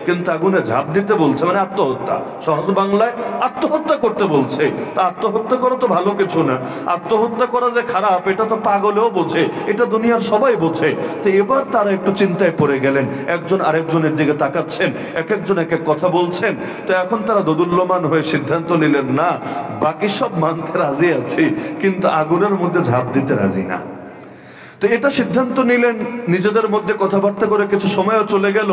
কিন্তু আগুনে ঝাঁপ দিতে বলছে, মানে আত্মহত্যা, সহজ বাংলায় আত্মহত্যা করতে বলছে। তা আত্মহত্যা করা তো ভালো কিছু না, আত্মহত্যা করা যে খারাপ এটা তো পাগলেও বোঝে, এটা দুনিয়ার সবাই বোঝে। তো এবার তারা একটু চিন্তায় পড়ে গেলেন, একজন আরেকজনের দিকে তাকাচ্ছেন, এক একজন এক এক কথা বলছেন। তো এখন তারা দোদুল্যমান হয়ে সিদ্ধান্ত নিলেন, না বাকি সব মানতে রাজি আছি কিন্তু আগুনের মধ্যে ঝাঁপ দিতে রাজি না। তো এটা সিদ্ধান্ত নিলেন, নিজেদের মধ্যে কথাবার্তা করে কিছু সময়ও চলে গেল।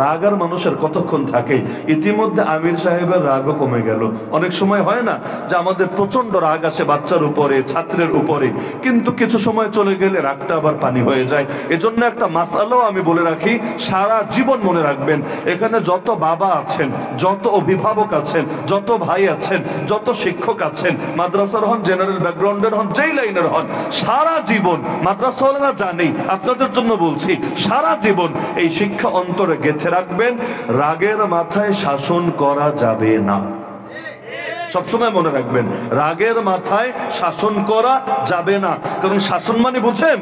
রাগ আর মানুষের কতক্ষণ থাকে, ইতিমধ্যে আমির সাহেবের রাগও কমে গেল। অনেক সময় হয় না যে আমাদের প্রচন্ড রাগ আসে বাচ্চার উপরে, ছাত্রের উপরে, কিন্তু কিছু সময় চলে গেলে রাগটা আবার পানি হয়ে যায়। এজন্য একটা মাসআলাও আমি বলে রাখি, সারা জীবন মনে রাখবেন, এখানে যত বাবা আছেন, যত অভিভাবক আছেন, যত ভাই আছেন, যত শিক্ষক আছেন, মাদ্রাসার হন, জেনারেল ব্যাকগ্রাউন্ডের হন, যেই লাইনের হন, সারা জীবন মাদ্রাসা জানি আপনাদের জন্য বলছি, সারা জীবন এই শিক্ষা অন্তরে গেঁথে রাখবেন, রাগের মাথায় শাসন করা যাবে না। সবসময় মনে রাখবেন, রাগের মাথায় শাসন করা যাবে না। কারণ শাসন মানে বুঝেন,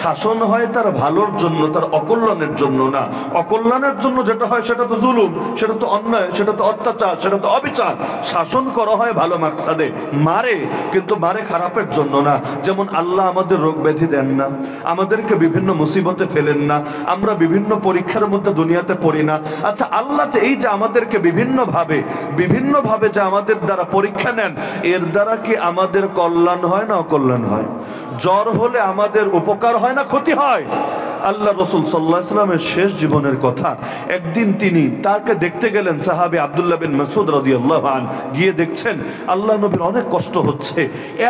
শাসন হয় তার ভালোর জন্য, তার অকল্যাণের জন্য না। অকল্যাণের জন্য যেটা হয় সেটা তো জুলুম, সেটা তো অন্যায়, সেটা তো অত্যাচার, সেটা তো অবিচার। শাসন করা হয় ভালো মাকসাদে, মারে কিন্তু মারে খারাপের জন্য না। যেমন আল্লাহ আমাদের রোগ ব্যাধি দেন না, আমাদেরকে বিভিন্ন মুসিবতে ফেলেন না, আমরা বিভিন্ন পরীক্ষার মধ্যে দুনিয়াতে পড়ি না। আচ্ছা, আল্লাহ যে এই যে আমাদেরকে বিভিন্ন ভাবে যে আমাদের দ্বারা পরীক্ষা নেন, এর দ্বারা কি আমাদের কল্যাণ হয় না অকল্যাণ হয়? জ্বর হলে আমাদের উপকার হয় না ক্ষতি হয়? আল্লাহ রাসূল সাল্লাল্লাহু আলাইহি ওয়াসাল্লামের শেষ জীবনের কথা, একদিন তিনি তাকে দেখতে গেলেন, সাহাবী আব্দুল্লাহ বিন মাসউদ রাদিয়াল্লাহু আনহু। গিয়ে দেখছেন আল্লাহ নবীর অনেক কষ্ট হচ্ছে,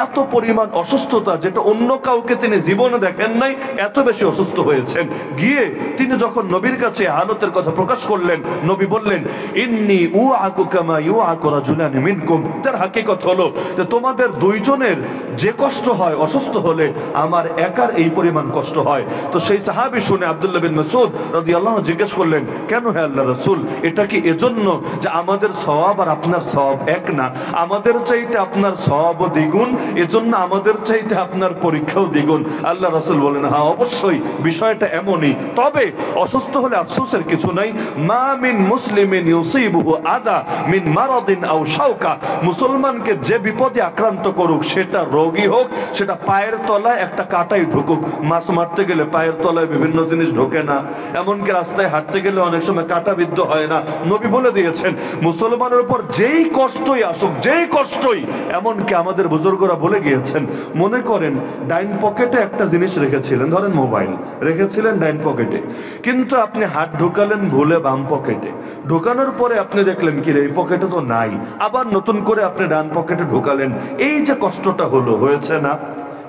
এত পরিমাণ অসুস্থতা যেটা অন্য কাউকে তিনি জীবনে দেখেন নাই, এত বেশি অসুস্থ হয়েছেন। গিয়ে তিনি যখন নবীর কাছে হালতের কথা প্রকাশ করলেন, নবী বললেন, ইন্নী উআকু কামা ইউআকু রাজুলান মিনকুম। তার হাকিকত হলো যে তোমাদের দুইজনের যে কষ্ট হয় অসুস্থ হলে, আমার একার এই পরিমাণ কষ্ট হয়। তো সেই সাহাবী শুনে আব্দুল্লাহ বিন মাসউদ রাদিয়াল্লাহু আনহু জিজ্ঞেস করলেন, কেন হে আল্লাহর রাসূল, এটা কি এজন্য যে আমাদের সওয়াব আর আপনার সওয়াব এক না? আমাদের চাইতে আপনার সওয়াবও দ্বিগুণ, এজন্য আমাদের চাইতে আপনার পরীক্ষাও দ্বিগুণ। আল্লাহ রাসূল বলেন, হ্যাঁ অবশ্যই বিষয়টা এমনই, তবে অসুস্থ হলে আফসোসের কিছু নাই। মা মিন মুসলিমিন ইউসিবুহু আদা মিন মারাদিন আও শাওকা। মুসলমানকে যে বিপদে আক্রান্ত করুক, সেটা রোগী হোক, সেটা পায়ের তলায় একটা কাঁটাই ঢুকুক। মাছ মারতে গেলে পায়ের তলায় বিভিন্ন জিনিস ঢোকে না, এমনকি রাস্তায় হাঁটতে গেলে অনেক সময় কাঁটা বিদ্ধ হয় না। নবী বলে দিয়েছেন, মুসলমানের উপর যেই কষ্টই আসুক, যেই কষ্টই, এমনকি আমাদের বুজুর্গরা বলে গিয়েছেন, মনে করেন ডাইন পকেটে একটা জিনিস রেখেছিলেন, ধরেন মোবাইল রেখেছিলেন ডাইন পকেটে, কিন্তু আপনি হাত ঢুকালেন ভুলে বাম পকেটে, ঢুকানোর পরে আপনি দেখলেন কি এই পকেটে তো নাই, আবার নতুন করে আপনি ডান পকেটে ঢুকালেন। এই যে কষ্টটা হয়েছে না,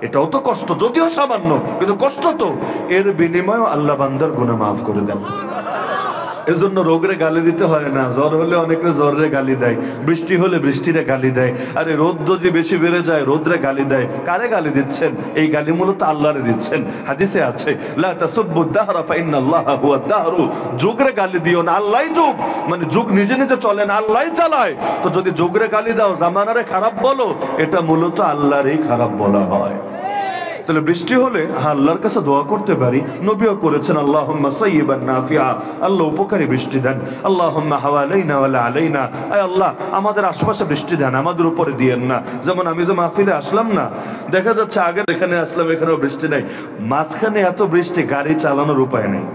এটাও তো কষ্ট, যদিও সামান্য, কিন্তু কষ্ট তো। এর বিনিময়ে আল্লাহ বান্দার গুনাহ মাফ করে দেন। এজন্য রোগরে গালি দিতে হয় না। জ্বর হলে অনেকে জ্বরে গালি দেয়, বৃষ্টি হলে বৃষ্টিরে গালি দেয়, আরে রোদ যদি বেশি বেড়ে যায় রোদরে গালি দেয়। কারে গালি দিচ্ছেন? এই গালি মূলত আল্লাহরে দিচ্ছেন। হাদিসে আছে, লা তাসুব্বু দাহরা ফাইন্নাল্লাহা হুয়া দাহরু। যুগরে গালি দিও না, আল্লাহই যুগ, মানে যুগ নিজে নিজে চলে না, আল্লাহই চালায়। তো যদি যুগরে গালি দাও, জামানারে খারাপ বলো, এটা মূলত আল্লাহরই খারাপ বলা হয়। তাহলে বৃষ্টি হলে আল্লাহর কাছে দোয়া করতে পারি, নবীও করেছেন, আল্লাহুম্মা সাইয়্যিবান নাফিআ, আল্লাহ উপকারী বৃষ্টি দেন। আল্লাহুম্মা হাওয়ালাইনা ওয়ালা আলাইনা, আয় আল্লাহ আমাদের আশেপাশে বৃষ্টি দেন, আমাদের উপরে দিয়েন না। যেমন আমি যে মাহফিলে আসলাম না, দেখা যাচ্ছে আগে এখানে আসলাম, এখানেও বৃষ্টি নাই, মাঝখানে এত বৃষ্টি, গাড়ি চালানোর উপায় নেই।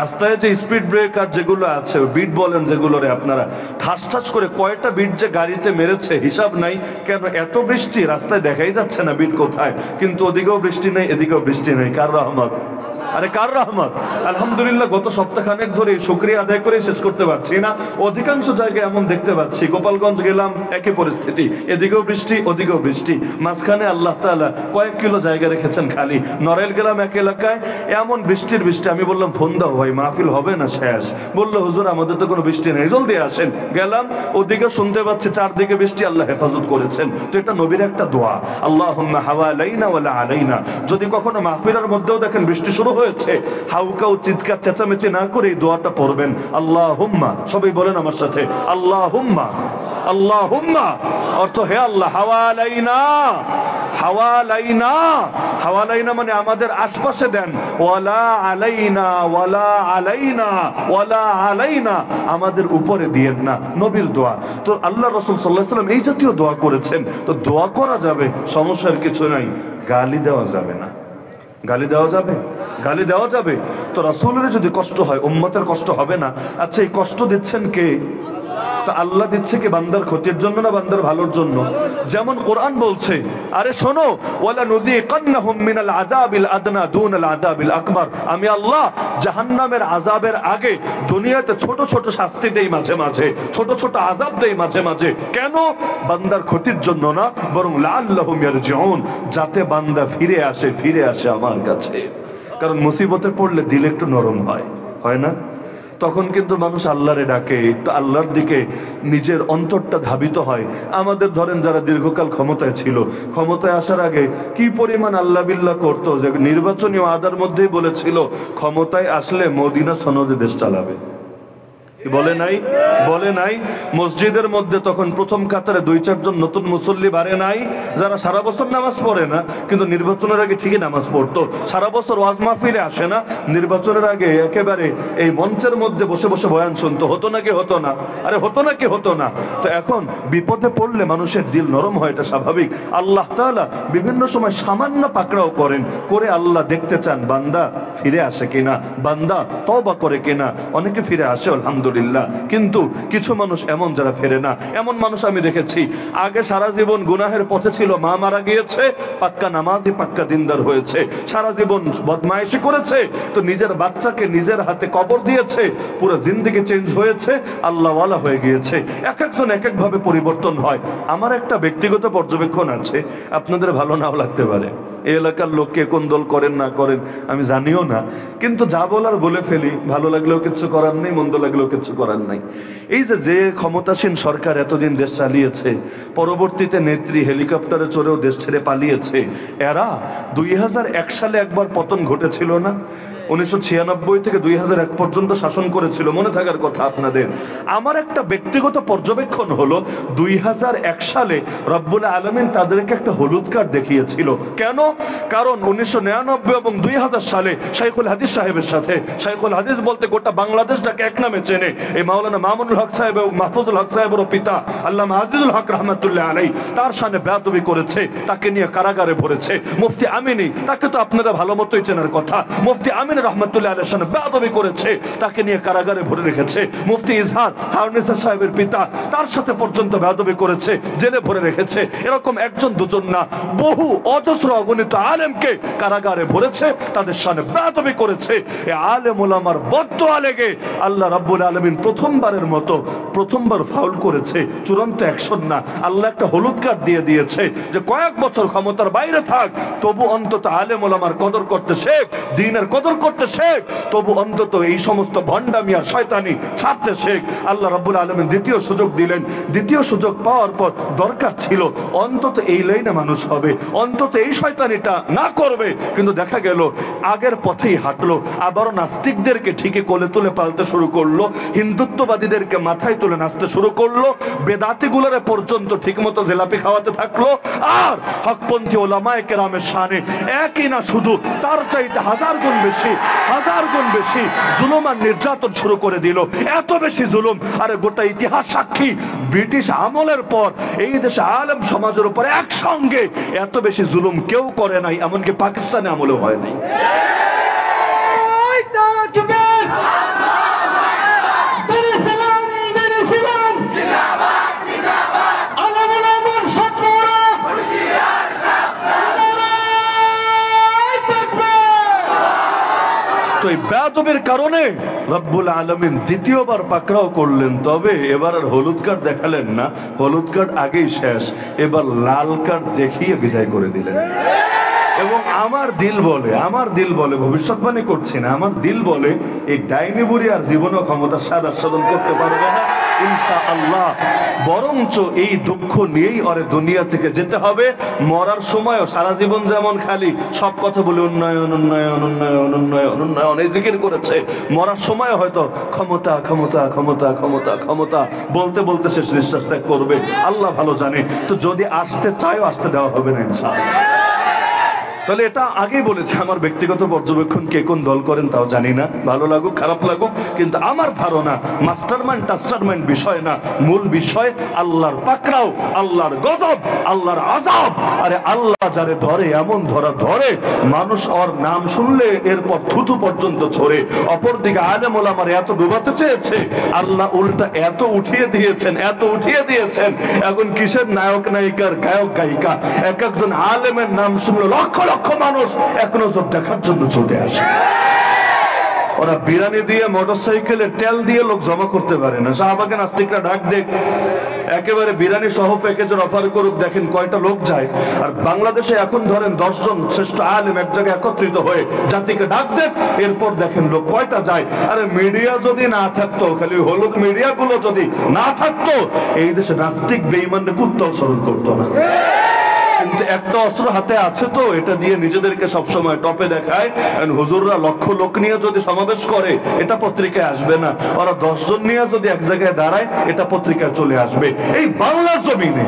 রাস্তায় যে স্পিড ব্রেকার যেগুলো আছে, বিট বলেন যেগুলোরে, আপনারা ঠাস ঠাস করে কয়টা বিট যে গাড়িতে মেরেছে হিসাব নাই। কেন? এত বৃষ্টি, রাস্তায় দেখাই যাচ্ছে না বিট কোথায়, কিন্তু ওদিকেও বৃষ্টি নেই, এদিকেও বৃষ্টি নেই। কার রহমত? আরে কার রহমত? আলহামদুলিল্লাহ, গত সপ্তাহখানেক ধরে শুকরিয়া আদায় করে শেষ করতে পারছি না। অধিকাংশ জায়গায় এমন দেখতে পাচ্ছি, গোপালগঞ্জ গেলাম একই পরিস্থিতি, এদিকেও বৃষ্টি ওদিকেও বৃষ্টি, মাঝখানে আল্লাহ তাআলা কয়েক কিলো জায়গা রেখেছেন খালি। নড়াইল গেলাম এক এলাকায়, এমন বৃষ্টি। আমি বললাম, ফোন দাও ভাই, মাহফিল হবে না শেষ। বললো, হুজুর আমাদের তো কোনো বৃষ্টি নেই, জলদি আসেন। গেলাম, ওদিকে শুনতে পাচ্ছি চারদিকে বৃষ্টি, আল্লাহ হেফাজত করেছেন। তো এটা নবীর একটা দোয়া, আল্লাহুম্মা হাওয়ালাইনা ওয়ালা আলাইনা। যদি কখনো মাহফিলের মধ্যেও দেখেন বৃষ্টি শুরু হয়েছে, হাউকাউ চিৎকার চেঁচামেচি না করে এই দোয়াটা পড়বেন, আল্লাহুম্মা। সবাই বলেন আমার সাথে, আল্লাহুম্মা। আল্লাহুম্মা অর্থ, হে আল্লাহ, হাওয়ালাইনা, হাওয়ালাইনা, হাওয়ালাইনা মানে আমাদের আশপাশে দেন, ওয়ালা আলাইনা, ওয়ালা আলাইনা, ওয়ালা আলাইনা, আমাদের উপরে দিয়েন না। নবীর দোয়া। তো আল্লাহ রাসূল সাল্লাল্লাহু আলাইহি ওয়াসাল্লাম এই জাতীয় দোয়া করেছেন। তো দোয়া করা যাবে, সমস্যার কিছু নাই। গালি দেওয়া যাবে না। গালি দেওয়া যাবে? গালি দেওয়া যাবে। তো রাসূলের যদি কষ্ট হয়, উম্মতের কষ্ট হবে না। আচ্ছা, এই কষ্ট দিচ্ছেন কে? তো আল্লাহ দিচ্ছে কি বান্দার ক্ষতির জন্য না বান্দার ভালোর জন্য? যেমন কোরআন বলছে, আরে শোনো, ওয়ালা নুযিকান্নাহুম মিনাল আযাবিল আদনা দুনাল আযাবিল আকবার, আমি আল্লাহ জাহান্নামের আযাবের আগে দুনিয়াতে ছোট ছোট শাস্তি দেই মাঝে মাঝে, ছোট ছোট আযাব দেই মাঝে মাঝে। কেন? বান্দার ক্ষতির জন্য না, বরং লাআল্লাহুম ইয়ারজিউন, যাতে বান্দা ফিরে আসে আমার কাছে। কারণ মুসিবতে পড়লে দিল একটু নরম হয়, হয় না? তখন কিন্তু মানুষ আল্লাহরে ডাকে, একটু আল্লাহর দিকে নিজের অন্তরটা ধাবিত হয়। আমাদের ধরেন যারা দীর্ঘকাল ক্ষমতায় ছিল, ক্ষমতায় আসার আগে কি পরিমাণ আল্লাহ বিল্লাহ করতো, যে নির্বাচনী ওয়াদার মধ্যেই বলেছিল ক্ষমতায় আসলে মদিনা সনদে দেশ চালাবে। বলে নাই? বলে নাই? মসজিদের মধ্যে তখন প্রথম কাতারে 2-4 জন নতুন মুসল্লি বাড়ে নাই, যারা সারা বছর নামাজ পড়ে না কিন্তু নির্বাচনের আগে ঠিকই নামাজ পড়তো, সারা বছর ওয়াজ মাহফিলে আসে না, নির্বাচনের আগে একেবারে এই মঞ্চের মধ্যে বসে বসে বয়ান শুনতো। হতো নাকি হতো না? আরে হতো নাকি হতো না? তো এখন বিপদে পড়লে মানুষের দিল নরম হয়, এটা স্বাভাবিক। আল্লাহ তাআলা বিভিন্ন সময় সামান্য পাকড়াও করেন, করে আল্লাহ দেখতে চান বান্দা ফিরে আসে কিনা, বান্দা তওবা করে কিনা। অনেকে ফিরে আসে আলহামদুলিল্লাহ, কিন্তু কিছু মানুষ এমন যারা ফেরে না। এমন মানুষ আমি দেখেছি আগে সারা জীবন গুনাহের পথে ছিল, মা মারা গিয়েছে, পাক্কা নামাজি পাক্কা দিনদার হয়েছে, সারা জীবন বদমাইশি করেছে, তো নিজের বাচ্চাকে নিজের হাতে কবর দিয়েছে, পুরো জিন্দেগি চেঞ্জ হয়েছে, আল্লাহওয়ালা হয়ে গিয়েছে। এক একজন এক এক ভাবে পরিবর্তন হয়। আমার একটা ব্যক্তিগত পর্যবেক্ষণ আছে, আপনাদের ভালো নাও লাগতে পারে, এই এলাকার লোককে কোন দল করেন না করেন আমি জানিও না, কিন্তু যা বলার বলে ফেলি, ভালো লাগলেও কিছু করার নেই, মন্দ লাগলেও কিছু করার নাই। এই যে ক্ষমতাসীন সরকার এতদিন দেশ চালিয়েছে, পরবর্তীতে নেত্রী হেলিকপ্টারে চড়েও দেশ ছেড়ে পালিয়েছে, এরা 2001 সালে একবার পতন ঘটেছিল না? 1996 থেকে 2001 পর্যন্ত শাসন করেছিল, মনে থাকার কথা আপনাদের। আমার একটা ব্যক্তিগত পর্যবেক্ষণ হলো 2001 সালে রব্বুল আলামিন তাদেরকে একটা হলুদ কার্ড দেখিয়েছিল। কেন? কারণ 1999 এবং 2000 সালে শাইখুল হাদিস সাহেবের সাথে, শাইখুল হাদিস বলতে গোটা বাংলাদেশটাকে এক নামে চেনে, এই মাওলানা মামুনুল হক সাহেব এবং মাহফুজুল হক সাহেবেরও পিতা আল্লামা আজিজুল হক রহমাতুল্লাহ আলাইহি, তার সামনে বেয়াদবি করেছে, তাকে নিয়ে কারাগারে ভরেছে। মুফতি আমিনী, তাকে তো আপনারা ভালো মতোই চেনার কথা, মুফতি আমিন রহমাতুল্লাহ আলাইহির সামনে বেয়াদবি করেছে, তাকে নিয়ে কারাগারে ভরে রেখেছে। মুফতি ইজহার হারুনিসা সাহেবের পিতা, তার সাথে পর্যন্ত বেয়াদবি করেছে, জেলে ভরে রেখেছে। এরকম একজন দুজন না, বহু অজস্র অগণিত আলেমকে কারাগারে ভরেছে, তাদের সামনে বেয়াদবি করেছে। এই আলেম ওলামার বদদোয়া লেগে আল্লাহ রাব্বুল আলামিন প্রথমবার ফাউল করেছে, চূড়ান্ত অ্যাকশন না, আল্লাহ একটা হলুদ কার্ড দিয়ে দিয়েছে যে কয়েক বছর ক্ষমতার বাইরে থাক, তবু অন্তত আলেম ওলামার কদর করতে শেখ, দ্বীনের কদর করতে শেখ, তবু অন্তত এই সমস্ত ভণ্ডামি আর শয়তানি ছাড়তে শেখ। আল্লাহ রাব্বুল আলামিন দ্বিতীয় সুযোগ দিলেন। দ্বিতীয় সুযোগ পাওয়ার পর দরকার ছিল অন্তত এই লাইনে মানুষ হবে, অন্তত এই শয়তানিটা না করবে, কিন্তু দেখা গেল আগের পথেই হাঁটলো। আবারও নাস্তিকদেরকে ঠিকই কোলে তুলে পালতে শুরু করলো, হিন্দুত্ববাদীদেরকে মাথায় তুলে নাচতে শুরু করলো, বেদাতিগুলোরে পর্যন্ত ঠিকমতো জেলাপি খাওয়াতে থাকলো। আর হকপন্থী ওলামায়ে কেরামের শানে একই না, শুধু তার চাইতে হাজার গুণ বেশি জুলুম আর নির্যাতন শুরু করে দিল। এত বেশি জুলুম, আরে গোটা ইতিহাস সাক্ষী, ব্রিটিশ আমলের পর এই দেশে আলেম সমাজের উপর একসঙ্গে এত বেশি জুলুম কেউ করে নাই, এমনকি পাকিস্তানে আমলেও হয় নাই। তো এই বেয়াদবির কারণে রব্বুল আলামিন দ্বিতীয়বার পাকড়াও করলেন, তবে এবার আর হলুদ কার্ড দেখালেন না, হলুদ কার্ড আগেই শেষ, এবার লাল কার্ড দেখিয়ে বিদায় করে দিলেন। এবং আমার দিল বলে ভবিষ্যৎবাণী করছি না, আমার দিল বলে এই ডাইনি বুড়ি আর জীবনও ক্ষমতা স্বাদ আস্বাদন করতে পারবে না ইনশাআল্লাহ। বরঞ্চ এই দুঃখ নিয়েই ওরে দুনিয়া থেকে যেতে হবে। মরার সময়ও সারা জীবন যেমন খালি সব কথা বলে উন্নয়ন উন্নয়ন উন্নয়ন উন্নয়ন উন্নয়ন এই জিকির করেছে, মরার সময় হয়তো ক্ষমতা ক্ষমতা ক্ষমতা ক্ষমতা ক্ষমতা বলতে বলতে শেষ নিঃশ্বাস ত্যাগ করবে, আল্লাহ ভালো জানে। তো যদি আসতে চায়ও আসতে দেওয়া হবে না ইনশাআল্লাহ। তাহলে এটা আগেই বলেছে, আমার ব্যক্তিগত পর্যবেক্ষণ কে কোন দল করেন তাও জানি না, ভালো লাগুক খারাপ লাগুক, কিন্তু আমার ধারণা মাস্টারমাইন্ড টাস্টারমাইন্ড বিষয় না, মূল বিষয় আল্লাহর পাকড়াও, আল্লাহর গজব, আল্লাহর আযাব। আরে আল্লাহ যারে ধরে এমন ধরে মানুষ ওর নাম শুনলে এরপর থুতু পর্যন্ত ছড়ে। অপরদিকে আলেম ওলামার এত ডুবাতে চেয়েছে, আল্লাহ উল্টা এত উঠিয়ে দিয়েছেন, এত উঠিয়ে দিয়েছেন। এখন কিসের নায়ক নায়িকার গায়ক গায়িকা, এক একজন আলেমের নাম শুনলে লক্ষ লক্ষ মানুষ এক নজর দেখার জন্য ছুটে আসে। ওরা বিরানি দিয়ে মোটরসাইকেলের তেল দিয়ে লোক জমা করতে পারে না। শাহবাগে নাস্তিকরা ডাক দেখ একেবারে বিরানি সহ প্যাকেজের অফার করুক, দেখেন কয়টা লোক যায়। আর বাংলাদেশে এখন ধরেন 10 জন শ্রেষ্ঠ আলেম এক জায়গায় একত্রিত হয়ে জাতিকে ডাক দেখ, এরপর দেখেন লোক কয়টা যায়। আরে মিডিয়া যদি না থাকতো, খালি হলুদ মিডিয়া গুলো যদি না থাকতো, এই দেশে নাস্তিক বেঈমানকে কুত্তাও স্মরণ করতো না। কিন্তু একটা অস্ত্র হাতে আছে, তো এটা দিয়ে নিজেদেরকে সবসময় টপে দেখায়। হুজুররা লক্ষ লোক নিয়ে যদি সমাবেশ করে, এটা পত্রিকায় আসবে না। ওরা 10 জন নিয়ে যদি এক জায়গায় দাঁড়ায়, এটা পত্রিকায় চলে আসবে। এই বাংলার জমিনে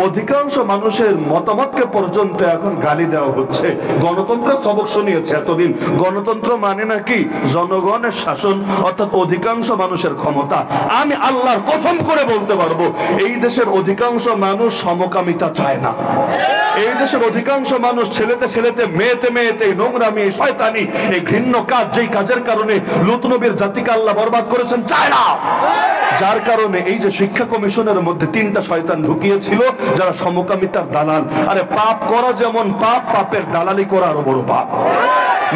অধিকাংশ মানুষের মতামতকে পর্যন্ত এখন গালি দেওয়া হচ্ছে। গণতন্ত্রের সবক শুনিয়েছে এতদিন, গণতন্ত্র মানে নাকি জনগণের শাসন, অর্থাৎ অধিকাংশ মানুষের ক্ষমতা। আমি আল্লাহর কসম করে বলতে পারবো, এই দেশের অধিকাংশ মানুষ সমকামিতা চায় না। এই দেশের অধিকাংশ মানুষ ছেলেতে ছেলেতে মেয়েতে মেয়েতে নোংরামি শয়তানি এই ঘৃণ্য কাজ, যেই কাজের কারণে লূত নবীর জাতিকে আল্লাহ বরবাদ করেছেন, চায় না। যার কারণে এই যে শিক্ষা কমিশনের মধ্যে 3টা শয়তান ঢুকিয়েছিল যারা সমকামিতার দালাল। আরে পাপ করা যেমন পাপ, পাপের দালালি করা আরো বড় পাপ।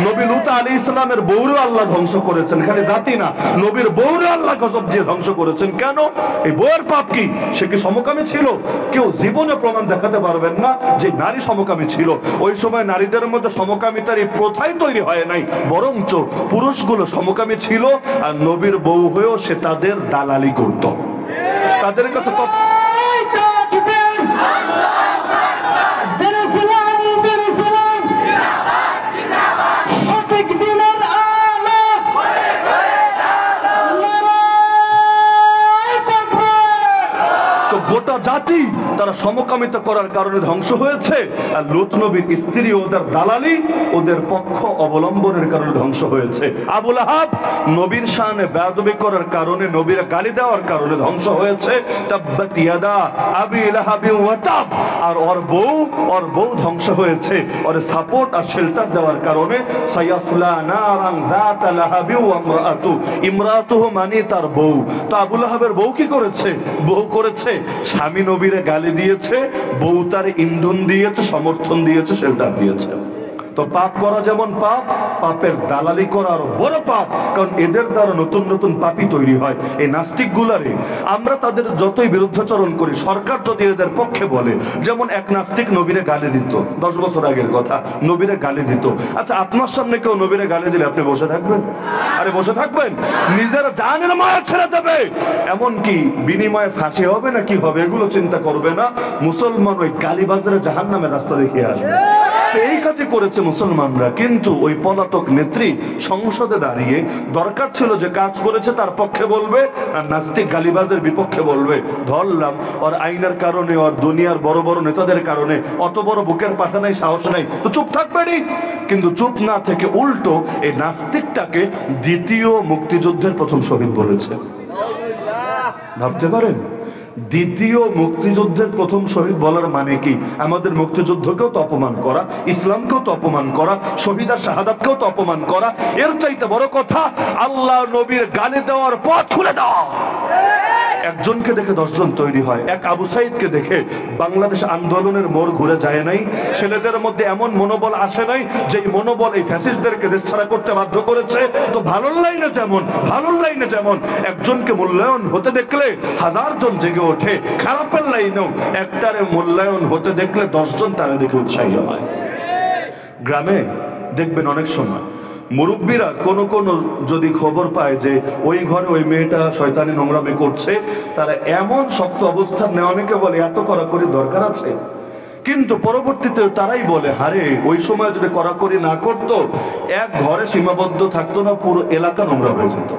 নবী লূত আলাইহিস সালামের বউরে আল্লাহ ধ্বংস করেছেন, খালি জাতি না, নবীর বউরে আল্লাহ গজব দিয়ে ধ্বংস করেছেন। কেন? এই বউয়ের পাপ কি? সে কি সমকামী ছিল? কেউ জীবনে প্রমাণ দেখাতে পারবেন না যে নারী সমকামী ছিল। ওই সময় নারীদের মধ্যে সমকামিতার এই প্রথাই তৈরি হয় নাই, বরঞ্চ পুরুষগুলো সমকামী ছিল, আর নবীর বউ হয়েও সে তাদের দালালি করত। তাদের কাছে গোটা জাতি তারা সমকামিতা করার কারণে ধ্বংস হয়েছে, আর লূত নবীর স্ত্রী ওদের দালালি, ওদের পক্ষ অবলম্বনের কারণে ধ্বংস হয়েছে। আবু লাহাব নবীর শানে বেয়াদবি করার কারণে, নবীর গালি দেওয়ার কারণে ধ্বংস হয়েছে। তাব্বাত ইয়াদা আবি লাহাবি ওয়া তাব। আর ওর বউ ধ্বংস হয়েছে, ওর সাপোর্ট আর শেল্টার দেওয়ার কারণে। সায়াসলা নারান যাতা লাহাবি ওয়া ইমরাতুহু মানে তার বউ। তো আবু লাহাবের বউ কি করেছে? বউ করেছে স্বামী নবীরে গালি দিয়েছে, বউ তার ইন্ধন দিয়েছে, সমর্থন দিয়েছে, শেল্টার দিয়েছে। তো পাপ করা যেমন পাপ, পাপের দালালি করা আরো বড় পাপ, কারণ এদের দ্বারা নতুন নতুন পাপই তৈরি হয়। এই নাস্তিক গুলারে আমরা তাদের যতই বিরুদ্ধাচরণ করি, সরকার যদি এদের পক্ষে বলে, যেমন এক নাস্তিক নবীরে গালি দিত, 10 বছর আগের কথা, নবীরে গালি দিত। আচ্ছা, আপনার সামনে কেউ নবীরে গালি দিলে আপনি বসে থাকবেন? আরে বসে থাকবেন? নিজের জানের মায়া ছেড়ে দেবে, এমনকি বিনিময়ে ফাঁসি হবে না কি হবে এগুলো চিন্তা করবে না। মুসলমান ওই গালিবাজারে জাহান্নামের রাস্তা দেখিয়ে আসবে। এই কাজে করেছে মুসলমানরা। কিন্তু ওই পলাতক নেত্রী সংসদে দাঁড়িয়ে দরকার ছিল যে কাজ করেছে তার পক্ষে বলবে, আর নাস্তিক গালিবাজের বিপক্ষে বলবে। ধরলাম ওর আইনের কারণে, ওর দুনিয়ার বড় বড় নেতাদের কারণে অত বড় বুকের পাঠা নাই, সাহস নাই, তো চুপ থাকবেনি। কিন্তু চুপ না থেকে উল্টো এই নাস্তিকটাকে দ্বিতীয় মুক্তিযুদ্ধের প্রথম শহীদ বলেছে। ভাবতে পারেন? দ্বিতীয় মুক্তিযুদ্ধের প্রথম শহীদ বলার মানে কি? আমাদের মুক্তিযুদ্ধকেও তো অপমান করা, ইসলামকেও তো অপমান করা, শহীদ আর শাহাদাতকেও তো অপমান করা। এর চাইতে বড় কথা আল্লাহ নবীর গালি দেওয়ার পথ খুলে দেওয়া। একজনকে দেখে 10 জন তৈরি হয়। এক আবু সাইদকে দেখে বাংলাদেশ আন্দোলনের মোড় ঘুরে যায় নাই, ছেলেদের মধ্যে এমন মনোবল আসে নাই যে মনোবল এই ফ্যাসিস্টদেরকে দেশ ছাড়া করতে বাধ্য করেছে। তো ভালোর লাইনে যেমন একজনকে মূল্যায়ন হতে দেখলে 1000 জন জেগে ওঠে, খারাপের লাইনেও একটারে মূল্যায়ন হতে দেখলে 10 জন তারা দেখে উৎসাহী হয়। গ্রামে দেখবেন অনেক সময় মুরব্বীরা কোনো কোনো যদি খবর পায় যে ওই ঘরে ওই মেয়েটা শয়তানি নোংরামি করছে, তারা এমন শক্ত অবস্থান নেয়, অনেকে বলে এত কড়াকড়ি দরকার আছে, কিন্তু পরবর্তীতে তারাই বলে হারে ওই সময় যদি কড়াকড়ি না করতো, এক ঘরে সীমাবদ্ধ থাকতো না, পুরো এলাকা নোংরা হয়ে যেত।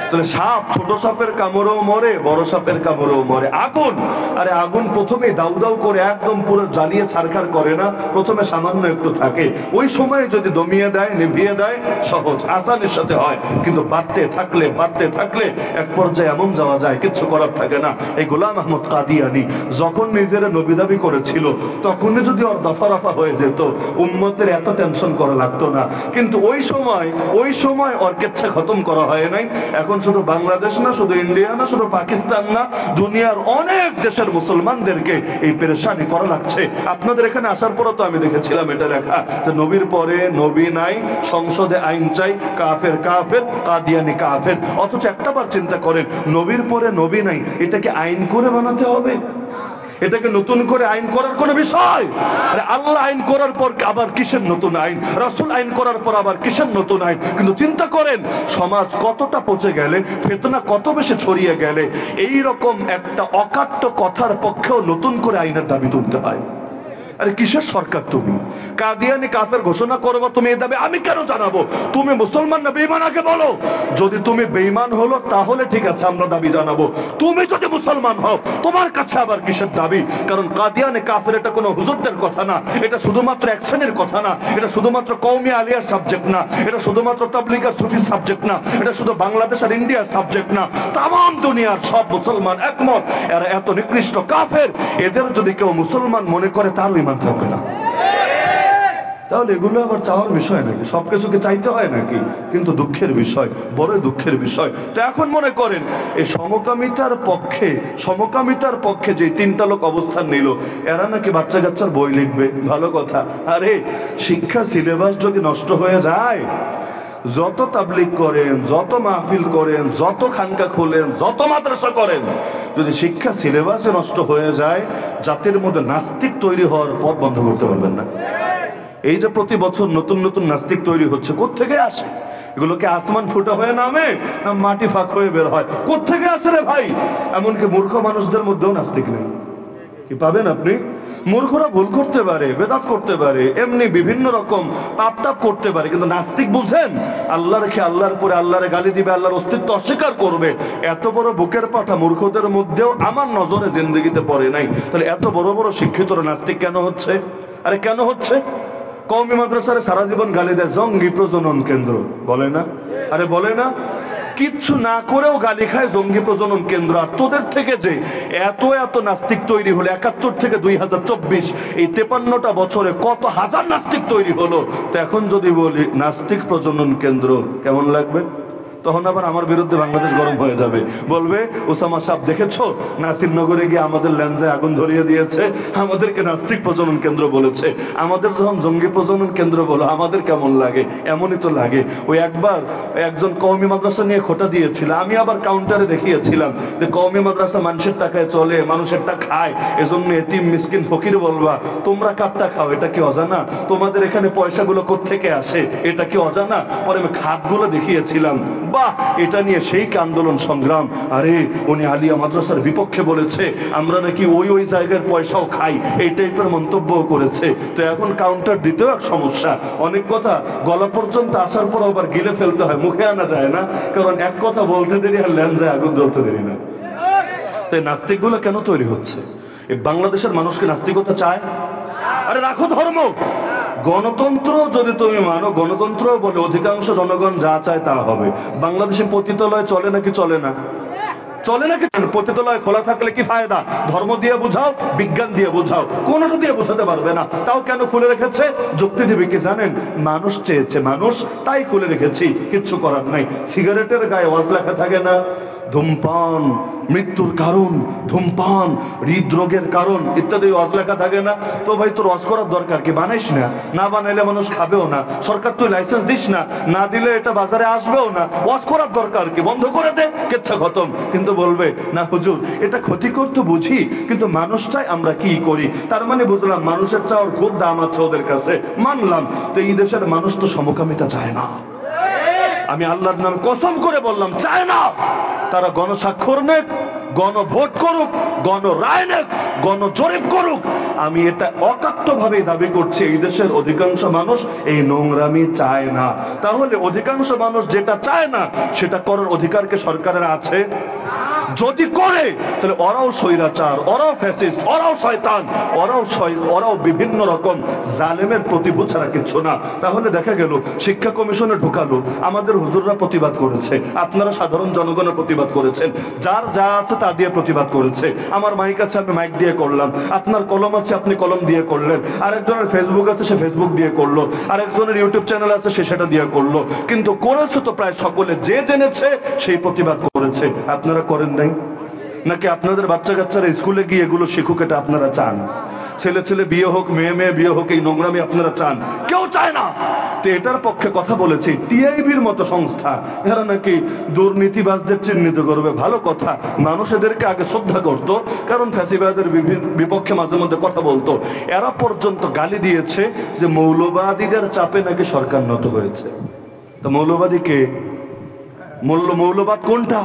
তাহলে সাপ ছোট সাপের কামড়েও মরে, বড় সাপের কামড়েও মরে। আগুন, আরে আগুন প্রথমে দাউ দাউ করে একদম পুরো জ্বালিয়ে ছারখার করে না, প্রথমে সামান্য একটু থাকে, ওই সময় যদি দমিয়ে দেয়, নিভিয়ে দেয়, সহজ আসানির সাথে হয়। কিন্তু বাড়তে থাকলে এক পর্যায়ে এমন যাওয়া যায় কিচ্ছু করার থাকে না। এই গোলাম আহমদ কাদিয়ানি যখন নিজের নবী দাবি করেছিল, তখনই যদি ওর দফা রফা হয়ে যেত, উম্মতের এত টেনশন করা লাগতো না। কিন্তু ওই সময় ওর কেচ্ছা খতম করা হয় নাই। এখন শুধু বাংলাদেশ না, শুধু ইন্ডিয়া না, শুধু পাকিস্তান না, দুনিয়ার অনেক দেশের মুসলমানদেরকে এই পেরেশানি করা লাগছে। আপনাদের এখানে আসার পরও তো আমি দেখেছিলাম এটা লেখা যে নবীর পরে নবী নাই, সংসদে আইন চাই, কাফের কাদিয়ানি কাফের। অথচ একটাবার চিন্তা করেন, নবীর পরে নবী নাই, এটাকে আইন করে বানাতে হবে? এটাকে নতুন করে আইন করার কোন বিষয়? আরে আল্লাহ আইন করার পর আবার কিসের নতুন আইন? রাসূল আইন করার পর আবার কিসের নতুন আইন? কিন্তু চিন্তা করেন সমাজ কতটা পচে গেলে, ফিতনা কত বেশি ছড়িয়ে গেলে, এই রকম একটা অকাট্য কথার পক্ষেও নতুন করে আইনের দাবি তুলতে হয়। আরে কিসের সরকার তুমি? কাদিয়ানি কাফের ঘোষণা করবো, তুমি এই দাবি আমি কেন জানাবো? তুমি মুসলমান না বেঈমান আগে বলো। যদি তুমি বেঈমান হলো তাহলে ঠিক আছে, আমরা দাবি জানাবো। তুমি যদি মুসলমান হও, তোমার কাছে আবার কিসের দাবি? কারণ কাদিয়ানি কাফের এটা কোনো হুজুরদের কথা না, এটা শুধুমাত্র এক শ্রেণীর কথা না, এটা শুধুমাত্র কওমি আলিয়ার সাবজেক্ট না, এটা শুধুমাত্র তাবলীগ আর সুফির সাবজেক্ট না, এটা শুধু বাংলাদেশ আর ইন্ডিয়ার সাবজেক্ট না, তাম দুনিয়ার সব মুসলমান একমত এরা এত নিকৃষ্ট কাফের। এদের যদি কেউ মুসলমান মনে করে, তার ইমান থাকবে না। তাহলে এগুলো আবার চাওয়ার বিষয় নাকি? সবকিছুকে চাইতে হয় নাকি? কিন্তু দুঃখের বিষয়, বড় দুঃখের বিষয়। তো এখন মনে করেন এই সমকামিতার পক্ষে যে তিনটা লোক অবস্থান নিল, এরা নাকি বাচ্চা কাচ্চার বই লিখবে। ভালো কথা। আরে শিক্ষা সিলেবাস যদি নষ্ট হয়ে যায়, যত তাবলীগ করেন, যত মাহফিল করেন, যত খানকা খোলেন, যত মাদ্রাসা করেন, যদি শিক্ষা সিলেবাসে নষ্ট হয়ে যায়, জাতির মধ্যে নাস্তিক তৈরি হওয়ার পথ বন্ধ করতে পারবেন না। এই যে প্রতি বছর নতুন নতুন নাস্তিক তৈরি হচ্ছে, কোত্থেকে আসে? এগুলোকে আসমান ফুটা হয়ে নামে না মাটি ফাঁক হয়ে বের হয়? কোত্থেকে আসে রে ভাই? এমনকি মূর্খ মানুষদের মধ্যেও নাস্তিক নেই। কি পাবেন আপনি? মূর্খরা ভুল করতে পারে, বেদাত করতে পারে, এমনি বিভিন্ন রকম পাপ তাপ করতে পারে, কিন্তু নাস্তিক বুঝেন, আল্লাহ রেখে আল্লাহর পরে আল্লাহরে গালি দিবে, আল্লাহর অস্তিত্ব অস্বীকার করবে। এত বড় বুকের পাঠা মূর্খদের মধ্যেও আমার নজরে জিন্দেগিতে পড়ে নাই। তাহলে এত বড় বড় শিক্ষিত নাস্তিক কেন হচ্ছে? আরে কেন হচ্ছে? কওমি মাদ্রাসারে সারা জীবন গালি দেয়, জঙ্গি প্রজনন কেন্দ্র বলে না? আরে বলে না? কিচ্ছু না করেও গালি খায়, জঙ্গি প্রজনন কেন্দ্র। আর তোদের থেকে যে এত নাস্তিক তৈরি হলো, 71 থেকে 2024 এই 53টা বছরে কত হাজার নাস্তিক তৈরি হলো। তো এখন যদি বলি নাস্তিক প্রজনন কেন্দ্র, কেমন লাগবে? তখন আবার আমার বিরুদ্ধে বাংলাদেশ গরম হয়ে যাবে, বলবে ওসামা সাহেব দেখেছো নাসিরনগরে গিয়ে আমাদের ল্যান্ডে আগুন ধরিয়ে দিয়েছে, আমাদেরকে নাস্তিক প্রজনন কেন্দ্র বলেছে। আমাদের যখন জঙ্গি প্রজনন কেন্দ্র বলো, আমাদের কেমন লাগে? এমনই তো লাগে। ওই একবার একজন কওমি মাদ্রাসা নিয়ে খোটা দিয়েছিল, আমি আবার কাউন্টারে দেখিয়েছিলাম যে কওমি মাদ্রাসা মানুষের টাকায় চলে, মানুষেরটা খায়, এজন্য এতিম মিসকিন ফকির বলবা, তোমরা কাটটা খাও, এটা কি অজানা? তোমাদের এখানে পয়সাগুলো কোত্থেকে আসে, এটা কি অজানা? পরে আমি খাতগুলো দেখিয়েছিলাম, বাহ, এটা নিয়ে সেই আন্দোলন সংগ্রাম। আরে উনি আলিয়া মাদ্রাসার বিপক্ষে বলেছে, আমরা নাকি ওই জায়গার পয়সাও খাই, এই টাইপের মন্তব্য করেছে। তো এখন কাউন্টার দিতেও এক সমস্যা, অনেক কথা গলা পর্যন্ত আসার পর আবার গিলে ফেলতে হয়, মুখে আনা যায় না, কারণ এক কথা বলতে দেরি আর ল্যান্ডে আগুন জ্বলতে দেরি না। তাই নাস্তিক গুলো কেন তৈরি হচ্ছে? এই বাংলাদেশের মানুষকে নাস্তিকতা চায়? আরে রাখো ধর্ম, গণতন্ত্র যদি তুমি মানো, গণতন্ত্র বলে অধিকাংশ জনগণ যা চায় তা হবে। বাংলাদেশে পতিতালয় চলে নাকি চলে না? চলে নাকি? পতিতালয় খোলা থাকলে কি ফায়দা? ধর্ম দিয়ে বুঝাও, বিজ্ঞান দিয়ে বুঝাও, কোনটা দিয়ে বুঝাতে পারবে না। তাও কেন খুলে রেখেছে? যুক্তি দিবে কি জানেন? মানুষ চেয়েছে, মানুষ তাই খুলে রেখেছি, কিচ্ছু করার নাই। সিগারেটের গায়ে ওয়াজ লেখা থাকে না? ধূমপান মৃত্যুর কারণ, ধূমপান হৃদরোগের কারণ ইত্যাদি ওয়াজ লেখা থাকে না? তো ভাই তোর ওয়াজ করার দরকার কি? বানাইস না, না বানাইলে মানুষ খাবেও না। সরকার তুই লাইসেন্স দিস না, না দিলে এটা বাজারে আসবেও না। ওয়াজ করার দরকার কি? বন্ধ করে দে, কেচ্ছা খতম। কিন্তু বলবে না হুজুর এটা ক্ষতিকর তো বুঝি, কিন্তু মানুষটাই আমরা কি করি। তার মানে বুঝলাম মানুষের চাওয়ার খুব দাম আছে ওদের কাছে, মানলাম। তো এই দেশের মানুষ তো সমকামিতা চায় না। আমি আল্লাহর নাম কসম করে বললাম চায় না। তারা গণস্বাক্ষর নেক, গণভোট করুক, গণরায় নেক, গণজরিপ করুক। আমি এটা অকাট্যভাবে দাবি করছি এই দেশের অধিকাংশ মানুষ এই নোংরামি চায় না। তাহলে অধিকাংশ মানুষ যেটা চায় না সেটা করার অধিকারকে সরকারের আছে? যদি করে তাহলে ওরাও স্বৈরাচার, ওরাও ফ্যাসিস্ট, ওরাও শয়তান, ওরাও বিভিন্ন রকম জালেমের প্রতিভূ ছাড়া কিছু না। তাহলে দেখা গেল শিক্ষা কমিশনে ঢোকালো, আমাদের হুজুররা প্রতিবাদ করেছে, আপনারা সাধারণ জনগণের প্রতিবাদ করেছেন, যার যা আছে তা দিয়ে প্রতিবাদ করেছে। আমার মাইক আছে, আমি মাইক দিয়ে করলাম। আপনার কলম আছে, আপনি কলম দিয়ে করলেন। আরেকজনের ফেসবুক আছে, সে ফেসবুক দিয়ে করলো। আরেকজনের ইউটিউব চ্যানেল আছে, সে সেটা দিয়ে করলো। কিন্তু করেছে তো প্রায় সকলে, যে জেনেছে সেই প্রতিবাদ করেছে। আপনারা করেন নাই নাকি? আপনাদের বাচ্চা কাচ্চারা স্কুলে গিয়ে এগুলো শিখুক, এটা আপনারা চান? ছেলে ছেলে বিয়ে হোক, মেয়ে মেয়ে বিয়ে হোক, এই নোংরামি আপনারা চান? কেউ চায় না। তো এটার পক্ষে কথা বলেছি। টিআইবির মতো সংস্থা, এরা নাকি দুর্নীতিবাজদের চিহ্নিত করবে, ভালো কথা। মানুষ এদেরকে আগে শ্রদ্ধা করত, কারণ ফ্যাসিবাদের বিপক্ষে মাঝে মধ্যে কথা বলতো। এরা পর্যন্ত গালি দিয়েছে যে মৌলবাদীদের চাপে নাকি সরকার নত হয়েছে। তো মৌলবাদী কে? মৌলবাদ কোনটা?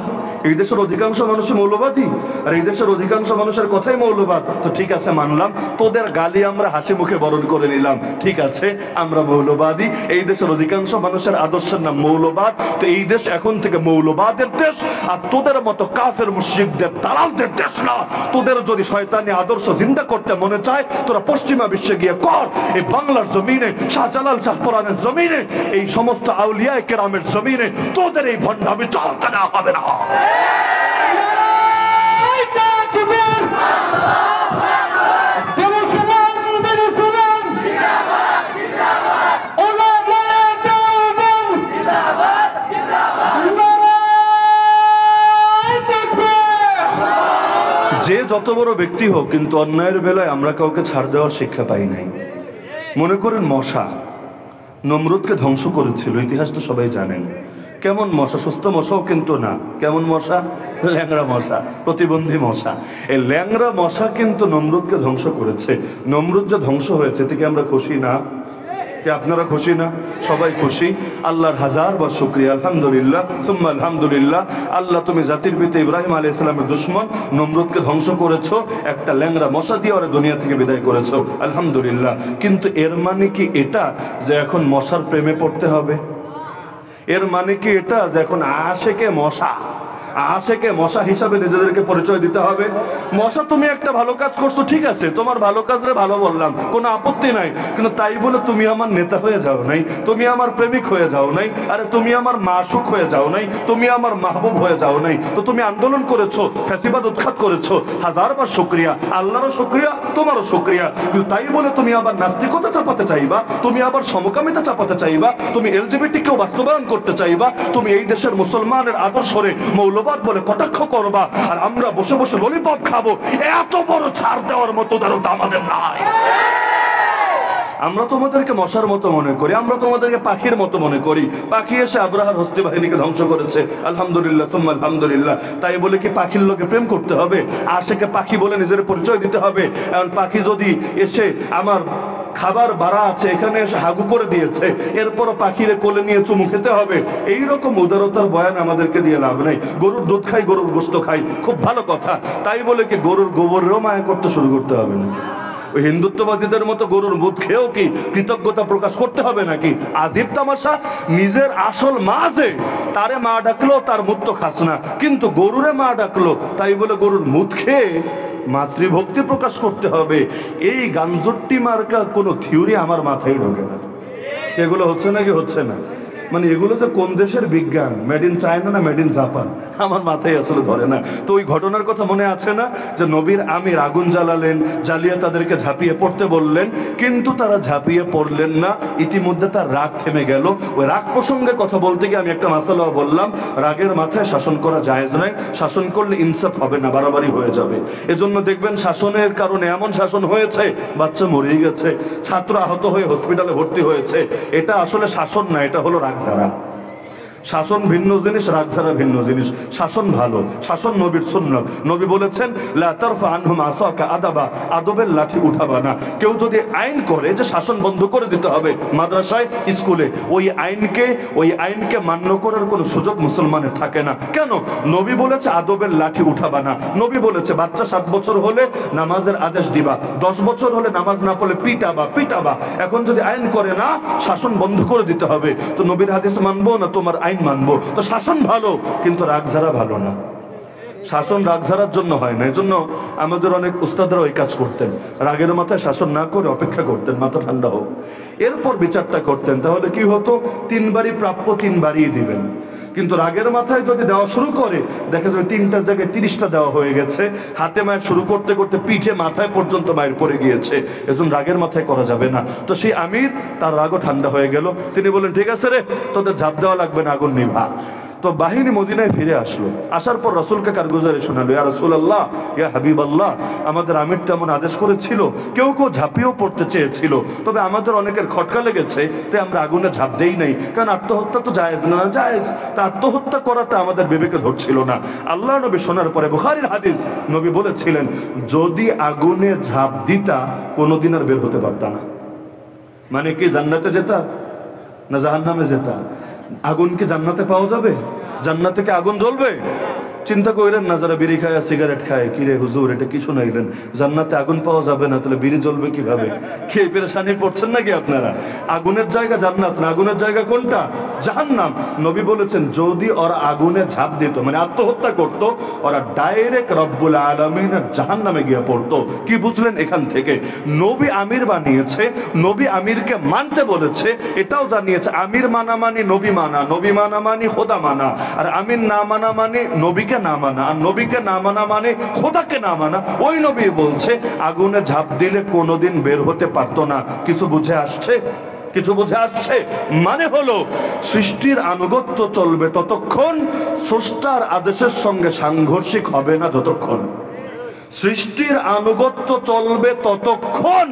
এই দেশের অধিকাংশ মানুষই মৌলবাদী, আর এই দেশের অধিকাংশ মানুষের কথাই মৌলবাদ। তো ঠিক আছে, মানলাম তোদের গালি আমরা হাসি মুখে বরণ করে নিলাম। ঠিক আছে, আমরা মৌলবাদী, এই দেশের অধিকাংশ মানুষের আদর্শের নাম মৌলবাদ। তো এই দেশ এখন থেকে মৌলবাদের দেশ, আর তোদের মতো কাফের মুশরিকদের দালালদের দেশ না। তোদের যদি শয়তানি আদর্শ জিন্দা করতে মনে চায়, তোরা পশ্চিমা বিশ্বে গিয়ে কর। এই বাংলার জমিনে, শাহজালাল শাহপুরানের জমিনে, এই সমস্ত আউলিয়ায়ে কেরামের জমিনে তোদের এই ভণ্ডামি চলতে না হবে না। যে যত বড় ব্যক্তি হোক, কিন্তু অন্যায়ের বেলায় আমরা কাউকে ছাড় দেওয়ার শিক্ষা পাই নাই। মনে করেন মশা নমরুদকে ধ্বংস করেছিল, ইতিহাস তো সবাই জানেন। কেমন মশা? সুস্থ মশাও কিন্তু না। কেমন মশা? ল্যাংড়া মশা, প্রতিবন্ধী মশা। এই ল্যাংড়া মশা কিন্তু নমরুদকে ধ্বংস করেছে। নমরুদ যে ধ্বংস হয়েছে থেকে আমরা খুশি না? আপনারা খুশি না? সবাই খুশি। আল্লাহর হাজার বার শুকরিয়া, আলহামদুলিল্লাহ সুম্মা আলহামদুলিল্লাহ। আল্লাহ, তুমি জাতির পিতা ইব্রাহিম আলাইহিস সালামের দুশমন নমরুদকে ধ্বংস করেছো, একটা ল্যাংড়া মশা দিয়ে ওরা দুনিয়া থেকে বিদায় করেছো, আলহামদুলিল্লাহ। কিন্তু এর মানে কি এটা যে এখন মশার প্রেমে পড়তে হবে? এর মানে কি এটা যে এখন আশেকে মশা হিসাবে নিজেদেরকে পরিচয় দিতে হবে? মশা, তুমি একটা ভালো কাজ করছো, ঠিক আছে, তোমার ভালো কাজরে ভালো বললাম, কোনো আপত্তি নাই। কিন্তু তাই বলে তুমি আমার নেতা হয়ে যাও নাই, তুমি আমার প্রেমিক হয়ে যাও নাই, আরে তুমি আমার মাসুক হয়ে যাও নাই, তুমি আমার মাহবুব হয়ে যাও নাই। তো তুমি আন্দোলন করেছো, ফ্যাসিবাদ উৎখাত করেছো, হাজারবার শুকরিয়া, আল্লাহরও শুকরিয়া, তোমারও শুকরিয়া। কিন্তু তাই বলে তুমি আবার নাস্তিকতা চাপাতে চাইবা, তুমি আবার সমকামিতা চাপাতে চাইবা, তুমি এলজিবিটি কেও বাস্তবায়ন করতে চাইবা, তুমি এই দেশের মুসলমানের আদর্শরে মৌলবাদ বলে কটাক্ষ করবা, আর আমরা বসে বসে ললিপপ খাবো। এত বড় ছাড় দেওয়ার মতো দারুণ আমাদের নাই। আমরা তোমাদেরকে মশার মতো মনে করি, আমরা তোমাদেরকে পাখির মতো মনে করি। পাখি এসে আব্রাহার হস্তি বাহিনীকে ধ্বংস করেছে, আলহামদুলিল্লাহ সুম্মা আলহামদুলিল্লাহ। তাই বলে কি পাখির লোকে প্রেম করতে হবে? আশেকে পাখি বলে নিজের পরিচয় দিতে হবে? এখন পাখি যদি এসে আমার খাবার বাড়া আছে এখানে এসে হাগু করে দিয়েছে, এরপরও পাখিরে কোলে নিয়ে চুমু খেতে হবে? এইরকম উদারতার বয়ান আমাদেরকে দিয়ে লাভ নেই। গরুর দুধ খাই, গরুর গোশত খাই, খুব ভালো কথা। তাই বলে কি গরুর গোবরেও মায়া করতে শুরু করতে হবে না? ওই হিন্দুত্ববাদীদের মতো গরুর দুধ খেয়েও কি কৃতজ্ঞতা প্রকাশ করতে হবে নাকি? আজিব তামাশা, নিজের আসল মা যে, তারে মা ডাকলো, তার মুখ তো খাস না, কিন্তু গরুরে মা ডাকলো, তাই বলে গরুর মুখ খেয়ে মাতৃভক্তি প্রকাশ করতে হবে? এই গাঞ্জট্টি মার্কা কোনো থিওরি আমার মাথায় ঢোকে না। এগুলো হচ্ছে নাকি হচ্ছে না? মানে এগুলো যে কোন দেশের বিজ্ঞান, মেড ইন চায়না না মেড ইন জাপান, আমার মাথায় আসলে ধরে না। তো ওই ঘটনার কথা মনে আছে না, যে নবীর আমির আগুন জ্বালালেন, জ্বালিয়ে তাদেরকে ঝাঁপিয়ে পড়তে বললেন, কিন্তু তারা ঝাঁপিয়ে পড়লেন না। ইতিমধ্যে তার রাগ থেমে গেল। ওই রাগ প্রসঙ্গে কথা বলতে গিয়ে আমি একটা মাসালা বললাম, রাগের মাথায় শাসন করা জায়েজ নয়, শাসন করলে ইনসাফ হবে না, বাড়াবাড়ি হয়ে যাবে। এজন্য দেখবেন শাসনের কারণে এমন শাসন হয়েছে, বাচ্চা মরে গেছে, ছাত্র আহত হয়ে হসপিটালে ভর্তি হয়েছে। এটা আসলে শাসন না, এটা হলো রাগঝাড়া। শাসন ভিন্ন জিনিস, রাগঝাড়া ভিন্ন জিনিস। শাসন ভালো, শাসন নবীর সুন্নাত। নবী বলেছেন লা তারফা আনহুম আসাকা আদাবা, আদবের লাঠি উঠাবা না। কেউ যদি আইন করে যে শাসন বন্ধ করে দিতে হবে মাদ্রাসায় স্কুলে, ওই আইনকে মান্য করার কোনো সুযোগ মুসলমানের থাকে না। কেন? নবী বলেছে আদবের লাঠি উঠাবা না। নবী বলেছে বাচ্চা 7 বছর হলে নামাজের আদেশ দিবা, 10 বছর হলে নামাজ না পড়লে পিটাবা। এখন যদি আইন করে না, শাসন বন্ধ করে দিতে হবে। তো নবীর হাদিস মানবো না তোমার আইন মানবো? তো শাসন ভালো, কিন্তু রাগঝাড়া ভালো না। শাসন রাগঝাড়ার জন্য হয় না। এজন্য আমাদের অনেক উস্তাদরা ওই কাজ করতেন, রাগের মাথায় শাসন না করে অপেক্ষা করতেন মাথা ঠান্ডা হোক, এরপর বিচারটা করতেন। তাহলে কি হতো, 3 বারই প্রাপ্য 3 বারই দিবেন। কিন্তু রাগের মাথায় যদি দেওয়া শুরু করে, দেখা যাবে 3টার জায়গায় 30টা দেওয়া হয়ে গেছে, হাতে মায়ের শুরু করতে করতে পিঠে মাথায় পর্যন্ত মায়ের পড়ে গিয়েছে। এজন্য রাগের মাথায় করা যাবে না। তো সেই আমির, তার রাগও ঠান্ডা হয়ে গেল। তিনি বললেন ঠিক আছে রে, তোদের ঝাঁপ দেওয়া লাগবে না, আগুন নিভা। তো বাহিনী মদিনায় ফিরে আসলো। আসার পর রাসূলকে কারগুজারি শোনালো, ইয়া রাসূলুল্লাহ, ইয়া হাবিবাল্লাহ, আমাদের আমির তেমন আদেশ করেছিল, কেউ ঝাঁপিয়েও পড়তে চেয়েছিল, তবে আমাদের অনেকের খটকা লেগেছে, তাই আমরা আগুনে ঝাঁপ দেই নাই। কারণ আত্মহত্যা তো জায়েজ না, জায়েজ, তা আত্মহত্যা করাটা আমাদের বিবেকে ধরছিল না। আল্লাহ নবী শোনার পরে, বুখারীর হাদিস, নবী বলেছিলেন যদি আগুনে ঝাঁপ দিতা কোনোদিন আর বের হতে পারতা না। মানে কি জান্নাতে যেতা না জাহান্নামে যেতা? আগুন কি জান্নাতে পাওয়া যাবে? জান্নাতে কি আগুন জ্বলবে? চিন্তা করেন না, যারা বিড়ি খায় সিগারেট খায়, কিরে হুজুর এটা কি শোনাইলেন, জান্নাতে আগুন পাওয়া যাবে না, তাহলে বিড়ি জ্বলবে কিভাবে? খেয়ে পেরেশানি পড়ছেন নাকি আপনারা? আগুনের জায়গা জান্নাত না, আগুনের জায়গা কোনটা? জাহান্নাম। নবী বলেছেন যদি ওরা আগুনে ঝাঁপ দিত, মানে আত্মহত্যা করত, ওরা ডাইরেক্ট রব্বুল আলামিনের জাহান্নামে গিয়ে পড়তো। কি বুঝলেন এখান থেকে? নবী আমির বানিয়েছে, নবী আমিরকে মানতে বলেছে, এটাও জানিয়েছে আমির মানা মানে নবী মানা, নবী মানা মানে খোদা মানা, আর আমির না মানা মানে নবীকে না মানা, আর নবীকে না মানা মানে খোদাকে না মানা। ওই নবী বলছে আগুনে ঝাঁপ দিলে কোনোদিন বের হতে পারতো না। কিছু বুঝে আসছে? কিছু বুঝে আসছে? মানে হলো সৃষ্টির আনুগত্য চলবে ততক্ষণ, স্রষ্টার আদেশের সঙ্গে সাংঘর্ষিক হবে না যতক্ষণ। সৃষ্টির আনুগত্য চলবে ততক্ষণ,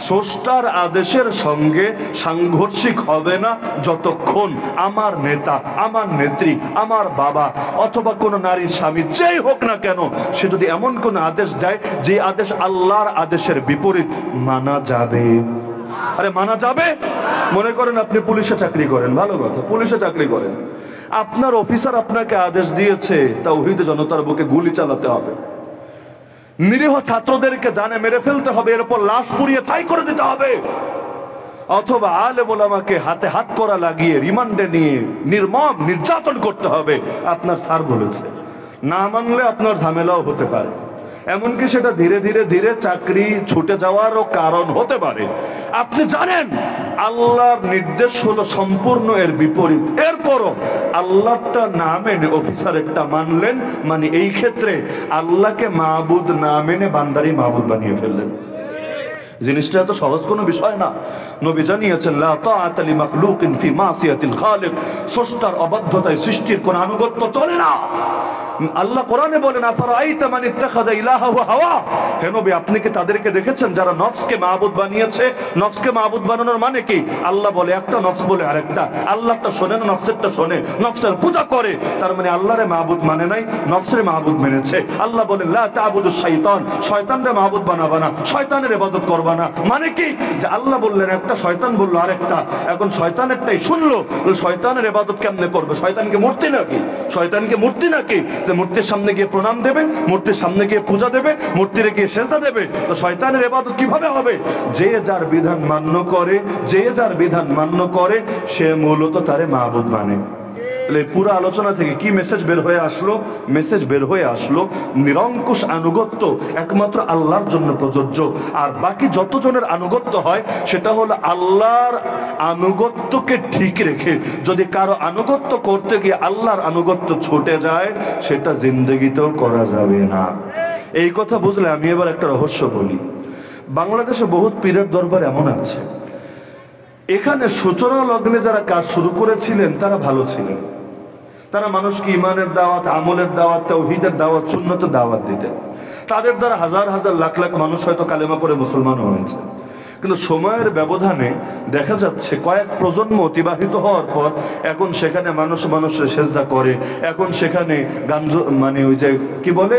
স্রষ্টার আদেশের সঙ্গে সাংঘর্ষিক হবে না যতক্ষণ আমার নেতা, আমার নেত্রী, আমার বাবা অথবা কোন নারীর স্বামী যেই হোক না কেন, সে যদি এমন কোন আদেশ দেয় যে আদেশ আল্লাহর আদেশের বিপরীত, মানা যাবে। আরে মানা যাবে? মনে করেন আপনি পুলিশে চাকরি করেন, ভালো কথা, পুলিশে চাকরি করেন, আপনার অফিসার আপনাকে আদেশ দিয়েছে তাওহীদ জনতার বুকে গুলি চালাতে হবে, নিরীহ ছাত্রদেরকে জানে মেরে ফেলতে হবে, এরপর লাশ পুড়িয়ে ছাই করে দিতে হবে, অথবা আলেম ওলামাকে হাতে হাত করা লাগিয়ে রিমান্ডে নিয়ে নির্মম নির্যাতন করতে হবে, আপনার স্যার বলেছে, না মানলে আপনার ঝামেলাও হতে পারে। এমনকি সেটা ধীরে ধীরে ধীরে চাকরি ছুটে যাওয়ারও কারণ হতে পারে। আপনি জানেন আল্লাহর নির্দেশ হলো সম্পূর্ণ এর বিপরীত, এরপরও আল্লাহটা না মেনে অফিসারেরটা মানলেন, মানে এই ক্ষেত্রে আল্লাহকে মাবুদ না মেনে বান্দারই মাবুদ বানিয়ে ফেললেন। জিনিসটা এত সহজ কোনো বিষয় না। নবী জানিয়েছেন লা তাআতা লিমাখলুকিন ফি মাসিয়াতিল খালিক, স্রষ্টার অবাধ্যতায় সৃষ্টির কোন আনুগত্য চলে না। আল্লাহ কোরআনে বলেন আফারাআইতা মান ইত্তাখাযা ইলাহাহু হাওয়া, হে নবী আপনি কি তাদেরকে দেখেছেন যারা নফসকে মাবুদ বানিয়েছে? নফসকে মাবুদ বানানোর মানে কি? আল্লাহ বলে একটা, নফস বলে আরেকটা। আল্লাহটা শোনে না, নফসেরটা শোনে, নফসের পূজা করে, তার মানে আল্লাহরে মাবুদ মানে নাই, নফসের মাবুদ মেনেছে। আল্লাহ বলেন লা তা'বুদুশ শাইতান, শয়তানরে মাবুদ বানাবা না, শয়তানের ইবাদত করবা না। মানে কি? যে আল্লাহ বললেন একটা, শয়তান বলল আরেকটা, এখন শয়তানেরটাই শুনলো, শয়তানের ইবাদত কেমনে করবে? শয়তানকে মূর্তি নাকি? শয়তানকে মূর্তি নাকি যে মূর্তির সামনে গিয়ে প্রণাম দেবে, মূর্তির সামনে গিয়ে পূজা দেবে, মূর্তিরে গিয়ে সেজদা দেবে? তো শয়তানের ইবাদত কিভাবে হবে? যে যার বিধান মান্য করে, যে যার বিধান মান্য করে সে মূলত তারে মাবুদ মানে। পুরো আলোচনা থেকে কি মেসেজ বের হয়ে আসলো? মেসেজ বের হয়ে আসলো নিরঙ্কুশ আনুগত্য একমাত্র আল্লাহর জন্য প্রযোজ্য, আর বাকি যতজনের আনুগত্য হয় সেটা হলো আল্লাহর আনুগত্যকে ঠিক রেখে। যদি কারো আনুগত্য করতে গিয়ে আল্লাহর আনুগত্য ছুটে যায়, সেটা জিন্দগিতেও করা যাবে না। এই কথা বুঝলে আমি এবার একটা রহস্য বলি। বাংলাদেশে বহুত পীরের দরবার এমন আছে, এখানে সূচনা লগ্নে যারা কাজ শুরু করেছিলেন তারা ভালো ছিলেন, তারা মানুষকে ইমানের দাওয়াত, আমলের দাওয়াত, তাওহীদের দাওয়াত, সুন্নতের দাওয়াত দিতেন। তাদের দ্বারা হাজার হাজার লাখ লাখ মানুষ হয়তো কালেমা পড়ে মুসলমান হয়েছে। কিন্তু সময়ের ব্যবধানে দেখা যাচ্ছে কয়েক প্রজন্ম অতিবাহিত হওয়ার পর এখন সেখানে মানুষ মানুষের সেজদা করে, এখন সেখানে মানে ওই যে কি বলে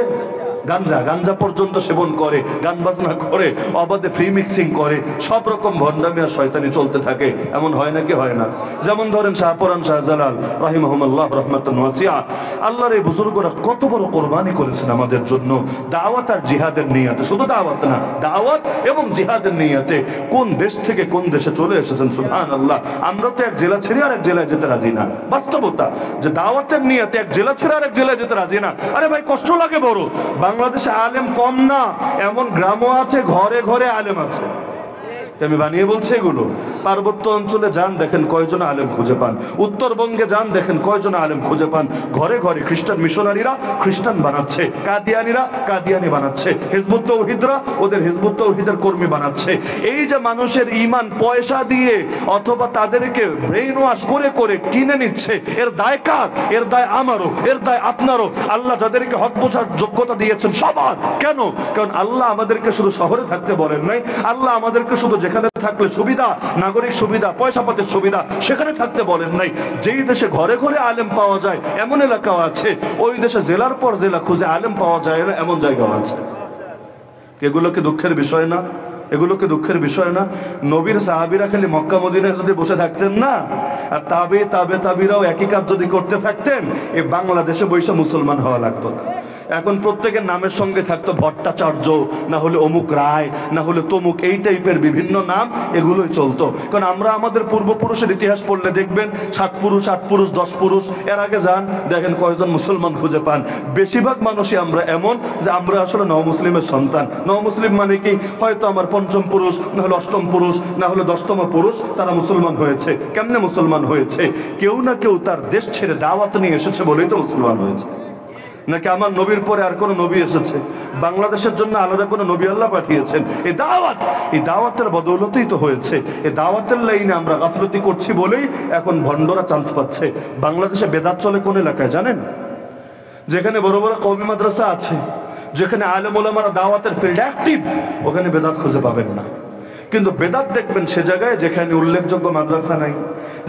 গাঞ্জা পর্যন্ত সেবন করে, গান বাজনা করে, অবাধে ফ্রি মিক্সিং করে, সব রকম ভণ্ডামি আর শয়তানি চলতে থাকে। এমন হয় নাকি? হয় না? যেমন ধরেন শাহপুরান শাহজালাল রাহিমাহুল্লাহ রাহমাতুন ওয়াসিআ, আল্লাহর এই বুজুর্গরা কত বড় কোরবানি করেছেন আমাদের জন্য দাওয়াত আর জিহাদের নিয়তে। শুধু দাওয়াত না, দাওয়াত এবং জিহাদের নিয়তে কোন দেশ থেকে কোন দেশে চলে এসেছেন, সুবহানাল্লাহ। আমরা তো এক জেলা ছেড়ে আর এক জেলায় যেতে রাজি না। বাস্তবতা যে দাওয়াতের নিয়তে এক জেলা ছেড়ে আর এক জেলায় যেতে রাজি না। আরে ভাই, কষ্ট লাগে বড়। বাংলাদেশে আলেম কম না, এমন গ্রামও আছে ঘরে ঘরে আলেম আছে। আমি বানিয়ে বলছি এগুলো। পার্বত্য অঞ্চলে যান, দেখেন কয়জন আলেম খুঁজে পান। উত্তরবঙ্গে যান, দেখেন কয়জন আলেম খুঁজে পান। ঘরে ঘরে খ্রিস্টান মিশনারিরা খ্রিস্টান বানাচ্ছে, কাদিয়ানিরা কাদিয়ানি বানাচ্ছে, হিজবুত তৌহিদরা ওদের হিজবুত তৌহিদের কর্মী বানাচ্ছে। এই যে মানুষের ঈমান পয়সা দিয়ে অথবা তাদেরকে ব্রেইন ওয়াশ করে করে কিনে নিচ্ছে, এর দায় কার? এর দায় আমারও, এর দায় আপনারও। আল্লাহ যাদেরকে হক বোঝার যোগ্যতা দিয়েছেন সবার। কেন? কারণ আল্লাহ আমাদেরকে শুধু শহরে থাকতে বলেন নাই, আল্লাহ আমাদেরকে শুধু যেখানে থাকলে সুবিধা, নাগরিক সুবিধা, পয়সা পাতির সুবিধা, সেখানে থাকতে বলেন নাই। যেই দেশে ঘরে ঘরে আলেম পাওয়া যায় এমন এলাকাও আছে, ওই দেশে জেলার পর জেলা খুঁজে আলেম পাওয়া যায় না এমন জায়গাও আছে। এগুলো কি দুঃখের বিষয় না? এগুলো কি দুঃখের বিষয় না? নবীর সাহাবীরা খালি মক্কা মদিনায় যদি বসে থাকতেন না, আর তাবিরাও একই কাজ যদি করতে থাকতেন, এই বাংলাদেশে বসে মুসলমান হওয়া লাগতো না। এখন প্রত্যেকের নামের সঙ্গে থাকতো ভট্টাচার্য, না হলে অমুক রায়, না হলে তমুক, এই টাইপের বিভিন্ন নাম, এগুলোই চলতো। কারণ আমরা আমাদের পূর্বপুরুষের ইতিহাস পড়লে দেখবেন 7 পুরুষ, 8 পুরুষ, 10 পুরুষ, এর আগে যান দেখেন কয়জন মুসলমান খুঁজে পান। বেশিরভাগ মানুষই আমরা এমন যে আমরা আসলে নও-মুসলিমের সন্তান। নও-মুসলিম মানে কি? হয়তো আমার 5ম পুরুষ, না হলে 8ম পুরুষ, না হলে 10তম পুরুষ, তারা মুসলমান হয়েছে। কেমনে মুসলমান হয়েছে? কেউ না কেউ তার দেশ ছেড়ে দাওয়াত নিয়ে এসেছে বলেই তো মুসলমান হয়েছে। নাকি আমার নবীর পরে আর কোন নবী এসেছে? বাংলাদেশের জন্য আলাদা কোন নবী আল্লাহ পাঠিয়েছেন? এই দাওয়াতের বদৌলতেই তো হয়েছে। এই দাওয়াতের লাইনে আমরা গাফলতি করছি বলেই এখন ভণ্ডরা চান্স পাচ্ছে। বাংলাদেশে বেদাত চলে কোন এলাকায় জানেন? যেখানে বড় বড় কওমি মাদ্রাসা আছে, যেখানে আলেম ওলামারা দাওয়াতের ফিল্ড অ্যাক্টিভ, ওখানে বেদাত খুঁজে পাবেন না। কিন্তু বেদাত দেখবেন সে জায়গায় যেখানে উল্লেখযোগ্য মাদ্রাসা নাই,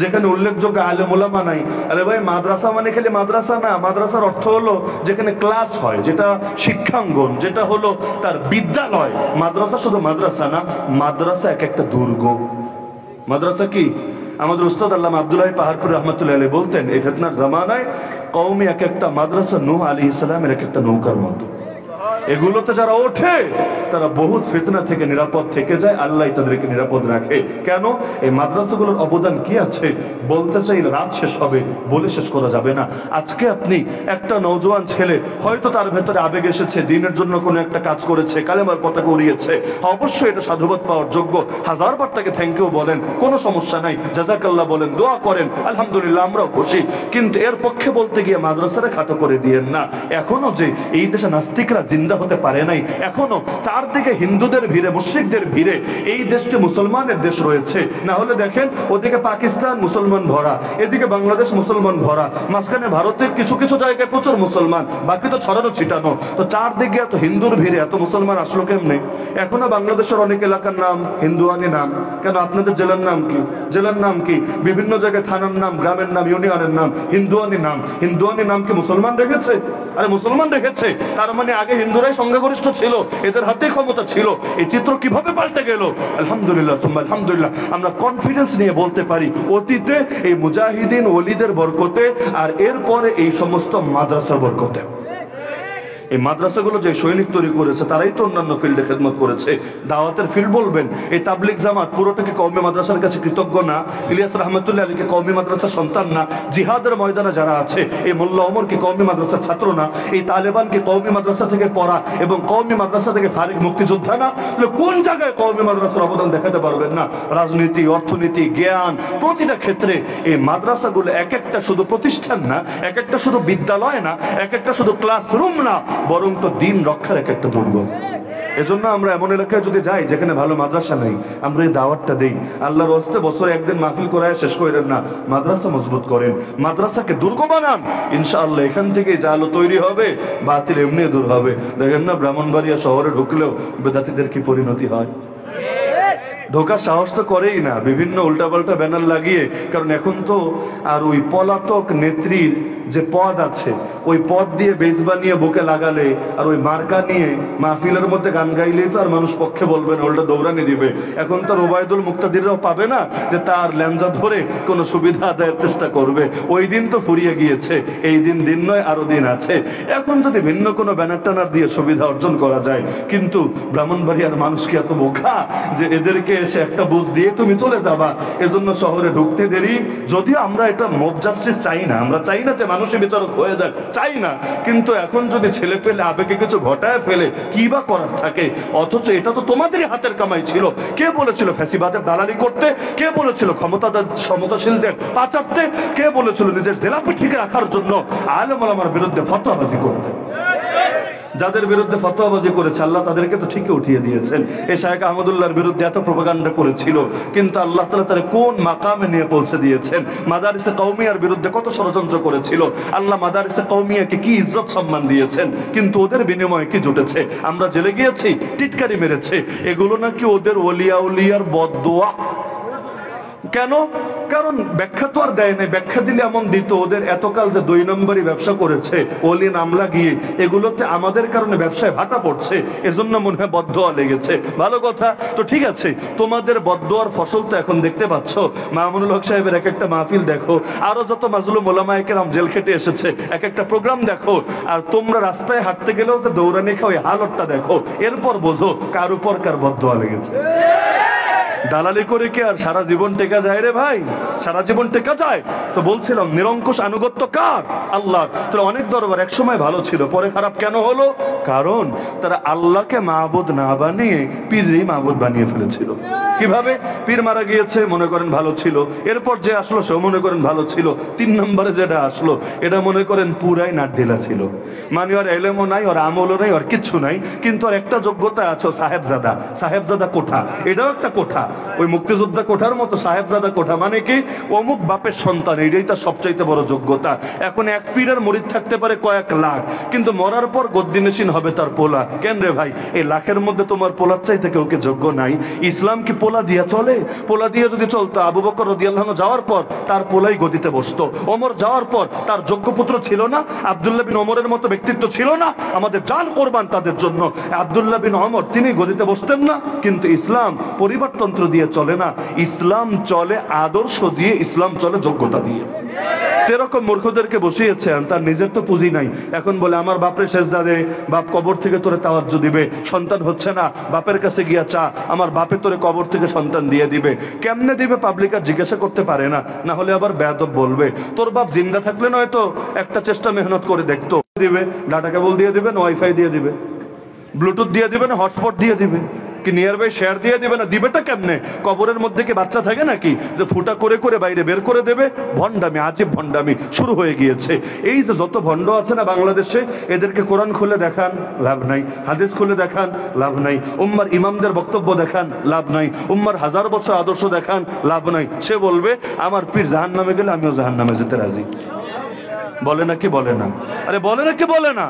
যেখানে উল্লেখযোগ্য আলেম ওলামা নাই। আরে ভাই, মাদ্রাসা মানে খালি মাদ্রাসা না। মাদ্রাসার অর্থ হলো যেখানে ক্লাস হয়, যেটা শিক্ষাঙ্গন, যেটা হলো তার বিদ্যালয়। মাদ্রাসা শুধু মাদ্রাসা না, মাদ্রাসা এক একটা দুর্গ। মাদ্রাসা কি? আমাদের উস্তাদ আল্লামা আব্দুল্লাহ পাহাড়পুর রহমতুল্লাহ আলাইহি বলতেন, এই ফিতনার জামানায় কওমি এক একটা মাদ্রাসা নূহ আলাইহিস সালামের এক একটা নৌকার মতো। এগুলোতে যারা ওঠে তারা বহুত ফিতনা থেকে নিরাপদ থেকে যায়, আল্লাহ তাদেরকে নিরাপদ রাখে। কেন? এই মাদ্রাসাগুলোর অবদান কি আছে বলতে চাইলে রাত শেষ হবে, বলে শেষ করা যাবে না। আজকে আপনি একটা নওজোয়ান ছেলে, হয়তো তার ভেতরে আবেগ এসেছে, দিনের জন্য কোনো একটা কাজ করেছে, কালেমার পতাকা উড়িয়েছে, অবশ্যই এটা সাধুবাদ পাওয়ার যোগ্য। হাজারবার তাকে থ্যাংক ইউ বলেন, কোনো সমস্যা নাই, জাযাকাল্লাহ বলেন, দোয়া করেন, আলহামদুলিল্লাহ, আমরাও খুশি। কিন্তু এর পক্ষে বলতে গিয়ে মাদ্রাসারে খাটো করে দিয়েন না। এখনো যে এই দেশে নাস্তিকরা জিন্দা হতে পারে নাই, এখনো চারদিকে হিন্দুদের ভিড়ে, মুশরিকদের ভিড়ে এই দেশটি মুসলমানের দেশ রয়েছে। না হলে দেখেন ওদিকে পাকিস্তান মুসলমান ভরা, এদিকে বাংলাদেশ মুসলমান ভরা, মাঝখানে ভারতের কিছু কিছু জায়গায় প্রচুর মুসলমান, বাকি তো ছড়ানো ছিটানো। তো চারদিকে এত হিন্দুর ভিড়ে এত মুসলমান আসলো কেমনে? এখনো বাংলাদেশের অনেক এলাকার নাম হিন্দুয়ানি নাম। কেন? আপনাদের জেলার নাম কি? জেলার নাম কি? বিভিন্ন জায়গায় থানার নাম, গ্রামের নাম, ইউনিয়নের নাম হিন্দুয়ানি নাম। হিন্দুয়ানি নাম কি মুসলমান রেখেছে? আরে মুসলমান রেখেছে। তার মানে আগে হিন্দুরাই সংখ্যাগরিষ্ঠ ছিল, এদের হাতে ক্ষমতা ছিল। এই চিত্র কিভাবে পাল্টে গেল? আলহামদুলিল্লাহ, আলহামদুলিল্লাহ, আমরা কনফিডেন্স নিয়ে বলতে পারি অতীতে এই মুজাহিদিন ওলিদের বরকতে, আর এরপরে এই সমস্ত মাদ্রাসার বরকতে। এই মাদ্রাসাগুলো যে সৈনিক তৈরি করেছে তারাই তো অন্যান্য ফিল্ডে খেদমত করেছে। দাওয়াতের ফিল্ড বলবেন, এই তাবলিগ জামাত পুরোটাকে কওমি মাদ্রাসার কাছে কৃতজ্ঞ না? ইলিয়াস রহমতুল্লাহ আলীকে কওমি মাদ্রাসার সন্তান না? জিহাদের ময়দানে যারা আছে এই মোল্লা ওমর কি কওমি মাদ্রাসার ছাত্র না? এই তালেবানকে কওমি মাদ্রাসা থেকে পড়া এবং কওমি মাদ্রাসা থেকে ফারিক মুক্তিযোদ্ধা না? কোন জায়গায় কওমি মাদ্রাসার অবদান দেখাতে পারবেন না? রাজনীতি, অর্থনীতি, জ্ঞান, প্রতিটা ক্ষেত্রে এই মাদ্রাসাগুলো এক একটা শুধু প্রতিষ্ঠান না, এক একটা শুধু বিদ্যালয় না, এক একটা শুধু ক্লাসরুম না, বরং তো দিন রক্ষার এক একটা দুর্গ। এজন্য আমরা এমন এলাকায় যদি যাই যেখানে ভালো মাদ্রাসা নেই, আমরা এই দাওয়াতটা দেই। আল্লাহর ওয়াস্তে বছরে একদিন মাহফিল করায় শেষ করেন না, মাদ্রাসা মজবুত করেন, মাদ্রাসাকে দুর্গ বানান। ইনশাআল্লাহ এখান থেকে যে আলো তৈরি হবে, বাতিল এমনি দূর হবে। দেখেন না ব্রাহ্মণবাড়িয়া শহরে ঢুকলেও বেদাতীদের কি পরিণতি হয়। ঢোকার সাহস তো করেই না, বিভিন্ন উল্টাপাল্টা ব্যানার লাগিয়ে। কারণ এখন তো আর ওই পলাতক নেত্রীর যে পদ আছে, ওই পদ দিয়ে বেজ বানিয়ে বুকে লাগালে আর ওই মার্কা নিয়ে মাহফিলের মধ্যে গান গাইলেই তো আর মানুষ পক্ষে বলবে না, উল্টা দৌড়ানি দিবে। এখন তার ওবায়দুল মুক্তাদিররাও পাবে না যে তার ল্যাঞ্জা ধরে কোনো সুবিধা আদায়ের চেষ্টা করবে। ওই দিন তো ফুরিয়ে গিয়েছে, এই দিন দিন নয়, আরো দিন আছে। এখন যদি ভিন্ন কোনো ব্যানার টানার দিয়ে সুবিধা অর্জন করা যায়, কিন্তু ব্রাহ্মণবাড়িয়ার মানুষ কি এত বোকা যে এদেরকে এসে একটা বুঝ দিয়ে তুমি চলে যাবা? এজন্য শহরে ঢুকতে দেরি। যদিও আমরা এটা মব জাস্টিস চাই না, আমরা চাই না যে মানুষের বিচারক হয়ে যায়, চাই না। কিন্তু এখন যদি ছেলে পেলে আবেগে কিছু ঘটায় ফেলে কি বা করার থাকে? অথচ এটা তো তোমাদেরই হাতের কামাই ছিল। কে বলেছিল ফ্যাসিবাদের দালালি করতে? কে বলেছিল ক্ষমতাশীলদের পা চাটতে? কে বলেছিল নিজের জেলাপি ঠিক রাখার জন্য আলেম ওলামার বিরুদ্ধে ফতোয়াবাজি করতে? যাদের বিরুদ্ধে ফতোয়াবাজি করেছে আল্লাহ তাদেরকে তো ঠিকই উঠিয়ে দিয়েছেন। এই শায়েখ আহমদুল্লাহর বিরুদ্ধে এত প্রোপাগান্ডা করেছিল, কিন্তু আল্লাহ তাআলা তারে কোন মাকামে নিয়ে পৌঁছে দিয়েছেন। মাদারিসে কওমিয়ার বিরুদ্ধে কত ষড়যন্ত্র করেছিল, আল্লাহ মাদারিসে কওমিয়াকে কি ইজ্জত সম্মান দিয়েছেন, কিন্তু ওদের বিনিময়ে কি জুটেছে? আমরা জেলে গিয়েছি, টিটকারি মেরেছে। এগুলো নাকি ওদের ওলিয়া উলিয়ার বদদোয়া। কেন? কারণ ব্যাখ্যা তো আর দেয় নাই। ব্যাখ্যা দিলে এমন দিত, ওদের এতকাল যে 2 নম্বরই ব্যবসা করেছে ওলি নাম লাগিয়ে, এগুলোতে আমাদের কারণে ব্যবসায় ভাটা পড়ছে, এজন্য মনে হয় বদদোয়া লেগেছে। ভালো কথা, তো ঠিক আছে, তোমাদের বদদোয়ার ফসল তো এখন দেখতে পাচ্ছ। মামুনুল হক সাহেবের এক একটা মাহফিল দেখো, আরো যত মাজলুম ওলামায়ে কেরাম জেল খেটে এসেছে, এক একটা প্রোগ্রাম দেখো, আর তোমরা রাস্তায় হাঁটতে গেলেও যে দৌড়ানি খাও এই হালতটা দেখো, এরপর বোঝো কার উপর কার বদদোয়া লেগেছে। দালালি করে কি আর সারা জীবন টেকা যায় রে ভাই? সারা জীবন টেকা যায়? তো বলছিলাম নিরঙ্কুশ আনুগত্য কার? আল্লাহ। তাহলে অনেক দরবার এক সময় ভালো ছিল, পরে খারাপ কেন হলো? কারণ তারা আল্লাহকে মাবুদ না বানিয়ে পীরই মাবুদ বানিয়ে ফেলেছিল। কিভাবে? পীর মারা গিয়েছে, মনে করেন ভালো ছিল, এরপর যে আসলো সেও মনে করেন ভালো ছিল, 3 নম্বরে যেটা আসলো এটা মনে করেন পুরাই নাটঢিলা ছিল। মানে ওর এলেমও নাই, ওর আমলও নাই, ওর কিচ্ছু নাই, কিন্তু ওর একটা যোগ্যতা আছে, সাহেবজাদা। সাহেবজাদা কোঠা, এটাও একটা কোঠা, ওই মুক্তিযোদ্ধা কোঠার মতো সাহেবজাদা কোঠা। মানে কি? অমুক বাপের সন্তান, এটাই তার সবচাইতে বড় যোগ্যতা। এখন এক পীরের মুরিদ থাকতে পারে কয়েক লাখ, কিন্তু মরার পর গদ্দিনেশিন হবে তার পোলা। কেন রে ভাই? এই লাখের মধ্যে তোমার পোলার চাইতে কেউ কি যোগ্য নাই? ইসলাম কি পোলা দিয়া চলে? পোলা দিয়ে যদি চলতো, আবু বকর রাদিয়াল্লাহু আনহু যাওয়ার পর তার পোলাই গদিতে বসতো, ওমর যাওয়ার পর তার যোগ্য পুত্র ছিল না, আব্দুল্লাহ বিন ওমরের মতো ব্যক্তিত্ব ছিল না, আমাদের জান কোরবান তাদের জন্য, আব্দুল্লাহ বিন ওমর তিনি গদিতে বসতেন না। কিন্তু ইসলাম পরিবারতন্ত্র দিয়ে চলে না, ইসলাম চলে আদর্শ দিয়ে, ইসলাম চলে যোগ্যতা দিয়ে। এরকম মূর্খদেরকে বসিয়েছেন, তার নিজের তো পুঁজি নাই, এখন বলে আমার বাপরে সেজদা দে, বাপ কবর থেকে তোরে তাওয়াজ্জু দিবে, সন্তান হচ্ছে না বাপের কাছে গিয়া চা, আমার বাপে তোরে কবর থেকে সন্তান দিয়ে দিবে। কেমনে দিবে? পাবলিক আর জিজ্ঞাসা করতে পারে না, না হলে আবার বেয়াদব বলবে। তোর বাপ জিন্দা থাকলে নয়তো একটা চেষ্টা মেহনত করে দেখতো, দিবে ডাটা কেবল দিয়ে দিবে, ওয়াইফাই দিয়ে দিবে, ব্লুটুথ দিয়ে দিবে না, হটস্পট দিয়ে দিবে, কি নিয়ার বাই শেয়ার দিয়ে দিবে না? দিবেটা কেমনে? কবরের মধ্যে কি বাচ্চা থাকে নাকি যে ফুটা করে করে বাইরে বের করে দেবে? ভণ্ডামি, আজীব ভণ্ডামি শুরু হয়ে গিয়েছে। এই যে যত ভণ্ড আছে না বাংলাদেশে, এদেরকে কোরআন খুলে দেখান, লাভ নাই, হাদিস খুলে দেখান, লাভ নাই, উম্মার ইমামদের বক্তব্য দেখান, লাভ নাই, উম্মার 1000 বছর আদর্শ দেখান, লাভ নাই। সে বলবে আমার পীর জাহান্নামে গেলে আমিও জাহান্নামে যেতে রাজি। বলে নাকি বলে না? আরে বলে নাকি বলে না?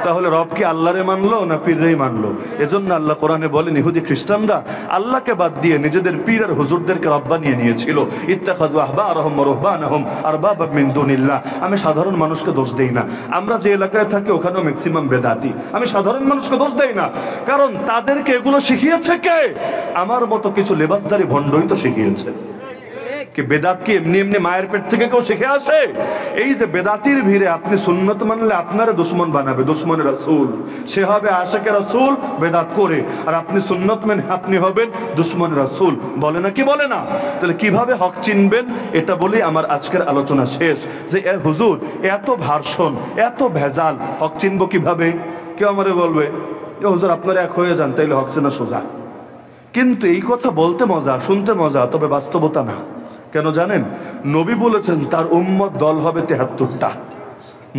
তাহলে রব কি আল্লাহরে মানলো না পীরই মানলো? এজন্য আল্লাহ কোরআনে বলেন ইহুদি খ্রিস্টানরা আল্লাহকে বাদ দিয়ে নিজেদের পীর আর হুজুরদেরকে রব বানিয়ে নিয়েছিল। ইত্তাখাযু আহবারহুম ওয়া রুহবানাহুম আরবাবাম মিন দুনিল্লাহ। আমি সাধারণ মানুষকে দোষ দেই না, আমরা যে এলাকায় থাকি ওখানেও ম্যাক্সিমাম বেদাতি, আমি সাধারণ মানুষকে দোষ দেই না, কারণ তাদেরকে এগুলো শিখিয়েছে কে? আমার মতো কিছু লেবাসদারি ভণ্ডই তো শিখিয়েছে। কি বেদাত কি এমনি এমনি মায়ের পেট থেকে কেউ শিখে আসে? এই যে বেদাতির ভিড়ে আপনি সুন্নত মানলে আপনারা দুশ্মন বানাবে, দুশ্মন রাসূল। সে হবে আশিকে রাসূল বেদাত করে, আর আপনি সুন্নত মেনে আপনি হবেন দুশ্মন রাসূল। বলে না কি বলে না? তাহলে কিভাবে হক চিনবেন? এটা বলেই আমার আজকের আলোচনা শেষ। যে এ হুজুর এত ভার্সন, এত ভেজাল, হক চিনবো কিভাবে? কেউ আমারে বলবে এ হুজুর আপনারা এক হয়ে যান, তাইলে হক চেনা সোজা। কিন্তু এই কথা বলতে মজা, শুনতে মজা, তবে বাস্তবতা না। কেন জানেন? নবী বলেছেন তার উম্মত দল হবে ৭৩টা।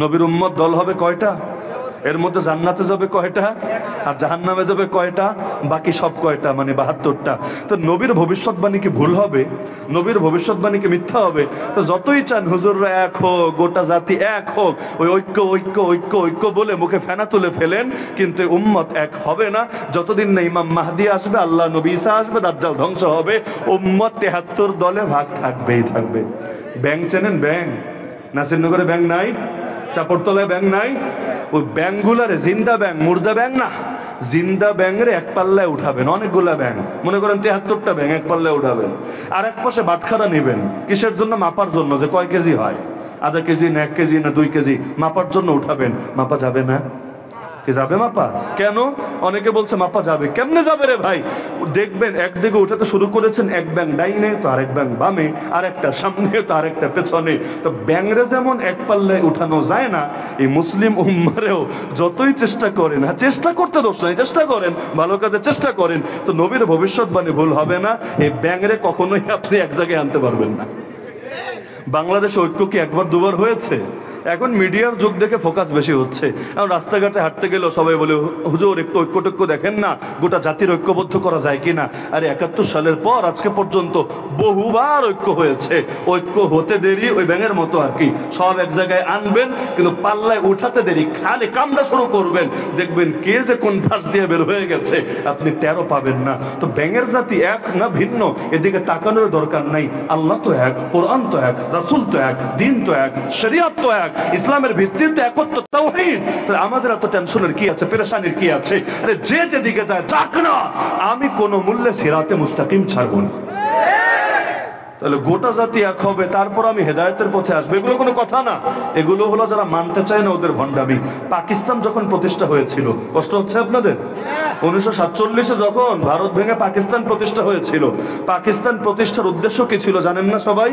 নবীর উম্মত দল হবে কয়টা? এর মধ্যে জান্নাতে যাবে কয়টা আর জাহান্নামে যাবে কয়টা? বাকি সব কয়টা? মানে ৭২টা। তো নবীর ভবিষ্যৎবাণী কি ভুল হবে? নবীর ভবিষ্যৎবাণী কি মিথ্যা হবে? তো যতই চান হুজুররা এক হোক, গোটা জাতি এক হোক, ওই ঐক্য ঐক্য ঐক্য ঐক্য বলে মুখে ফেনা তুলে ফেলেন, কিন্তু উম্মত এক হবে না যতদিন না ইমাম মাহদি আসবে, আল্লাহ নবী ঈসা আসবে, দাজ্জাল ধ্বংস হবে। উম্মত ৭৩ দলে ভাগ থাকবেই থাকবে। ব্যাং চেনেন? ব্যাং নাসিরনগরে ব্যাং নাই? চাপড়তলায় ব্যাং নাই? ওই ব্যাংগুলারে জিন্দা ব্যাং, মুর্দা ব্যাং না, জিন্দা ব্যাঙের এক পাল্লায় উঠাবেন অনেকগুলা ব্যাং। মনে করেন ৭৩টা ব্যাং এক পাল্লায় উঠাবেন, আর এক পাশে বাটখারা নেবেন। কিসের জন্য? মাপার জন্য, যে কয় কেজি হয়, আধা কেজি না 1 কেজি না 2 কেজি, মাপার জন্য উঠাবেন। মাপা যাবে না? কি যাবে মাপা? কেন? অনেকে বলছে মাপা যাবে। কেমনে যাবে রে ভাই? দেখবেন একদিকে উঠাতে শুরু করেছেন, এক ব্যাং ডাইনে তো আরেক ব্যাং বামে, আর একটা সামনে তো আরেকটা পেছনে। তো ব্যাংরে যেমন এক পাল্লায় উঠানো যায় না, এই মুসলিম উম্মারেও যতই চেষ্টা করেন, হ্যাঁ চেষ্টা করতে দোষ নাই, চেষ্টা করেন, ভালো কাজে চেষ্টা করেন, তো নবীর ভবিষ্যৎবাণী ভুল হবে না। এই ব্যাংরে কখনোই আপনি এক জায়গায় আনতে পারবেন না। বাংলাদেশে ঐক্য কি একবার দুবার হয়েছে? এখন মিডিয়ার যুগ দেখে ফোকাস বেশি হচ্ছে। এখন রাস্তাঘাটে হাঁটতে গেলেও সবাই বলে হুজুর একটু ঐক্য দেখেন না, গোটা জাতির ঐক্যবদ্ধ করা যায় কিনা। আরে ৭১ সালের পর আজকে পর্যন্ত বহুবার ঐক্য হয়েছে। ঐক্য হতে দেরি, ওই ব্যাঙের মতো আর কি, সব এক জায়গায় আনবেন কিন্তু পাল্লায় উঠাতে দেরি। খালি কামড়া শুরু করবেন, দেখবেন কে যে কোন ফাঁস দিয়ে বের হয়ে গেছে, আপনি 13 পাবেন না। তো ব্যাঙের জাতি এক না ভিন্ন, এদিকে তাকানোর দরকার নাই। আল্লাহ তো এক, কোরআন তো এক, রাসূল তো এক, দিন তো এক, শরিয়ত তো এক, ইসলামের ভিত্তিতে একত্ব তাওহীদ। তাহলে আমাদের এত টেনশনের কি আছে, পেরেশানির কি আছে? আরে যে যেদিকে যায় যাক না, আমি কোন মূল্যে সিরাতে মুস্তাকিম ছাড়ব না। তাহলে গোটা জাতি এক হবে, তারপর আমি হেদায়েতের পথে আসবো, এগুলো কোনো কথা না। এগুলো হলো যারা মানতে চায় না ওদের ভণ্ডামি। পাকিস্তান যখন প্রতিষ্ঠা হয়েছিল, কষ্ট হচ্ছে আপনাদের? 1947-এ যখন ভারত ভেঙে পাকিস্তান প্রতিষ্ঠা হয়েছিল, পাকিস্তান প্রতিষ্ঠার উদ্দেশ্য কি ছিল জানেন না সবাই?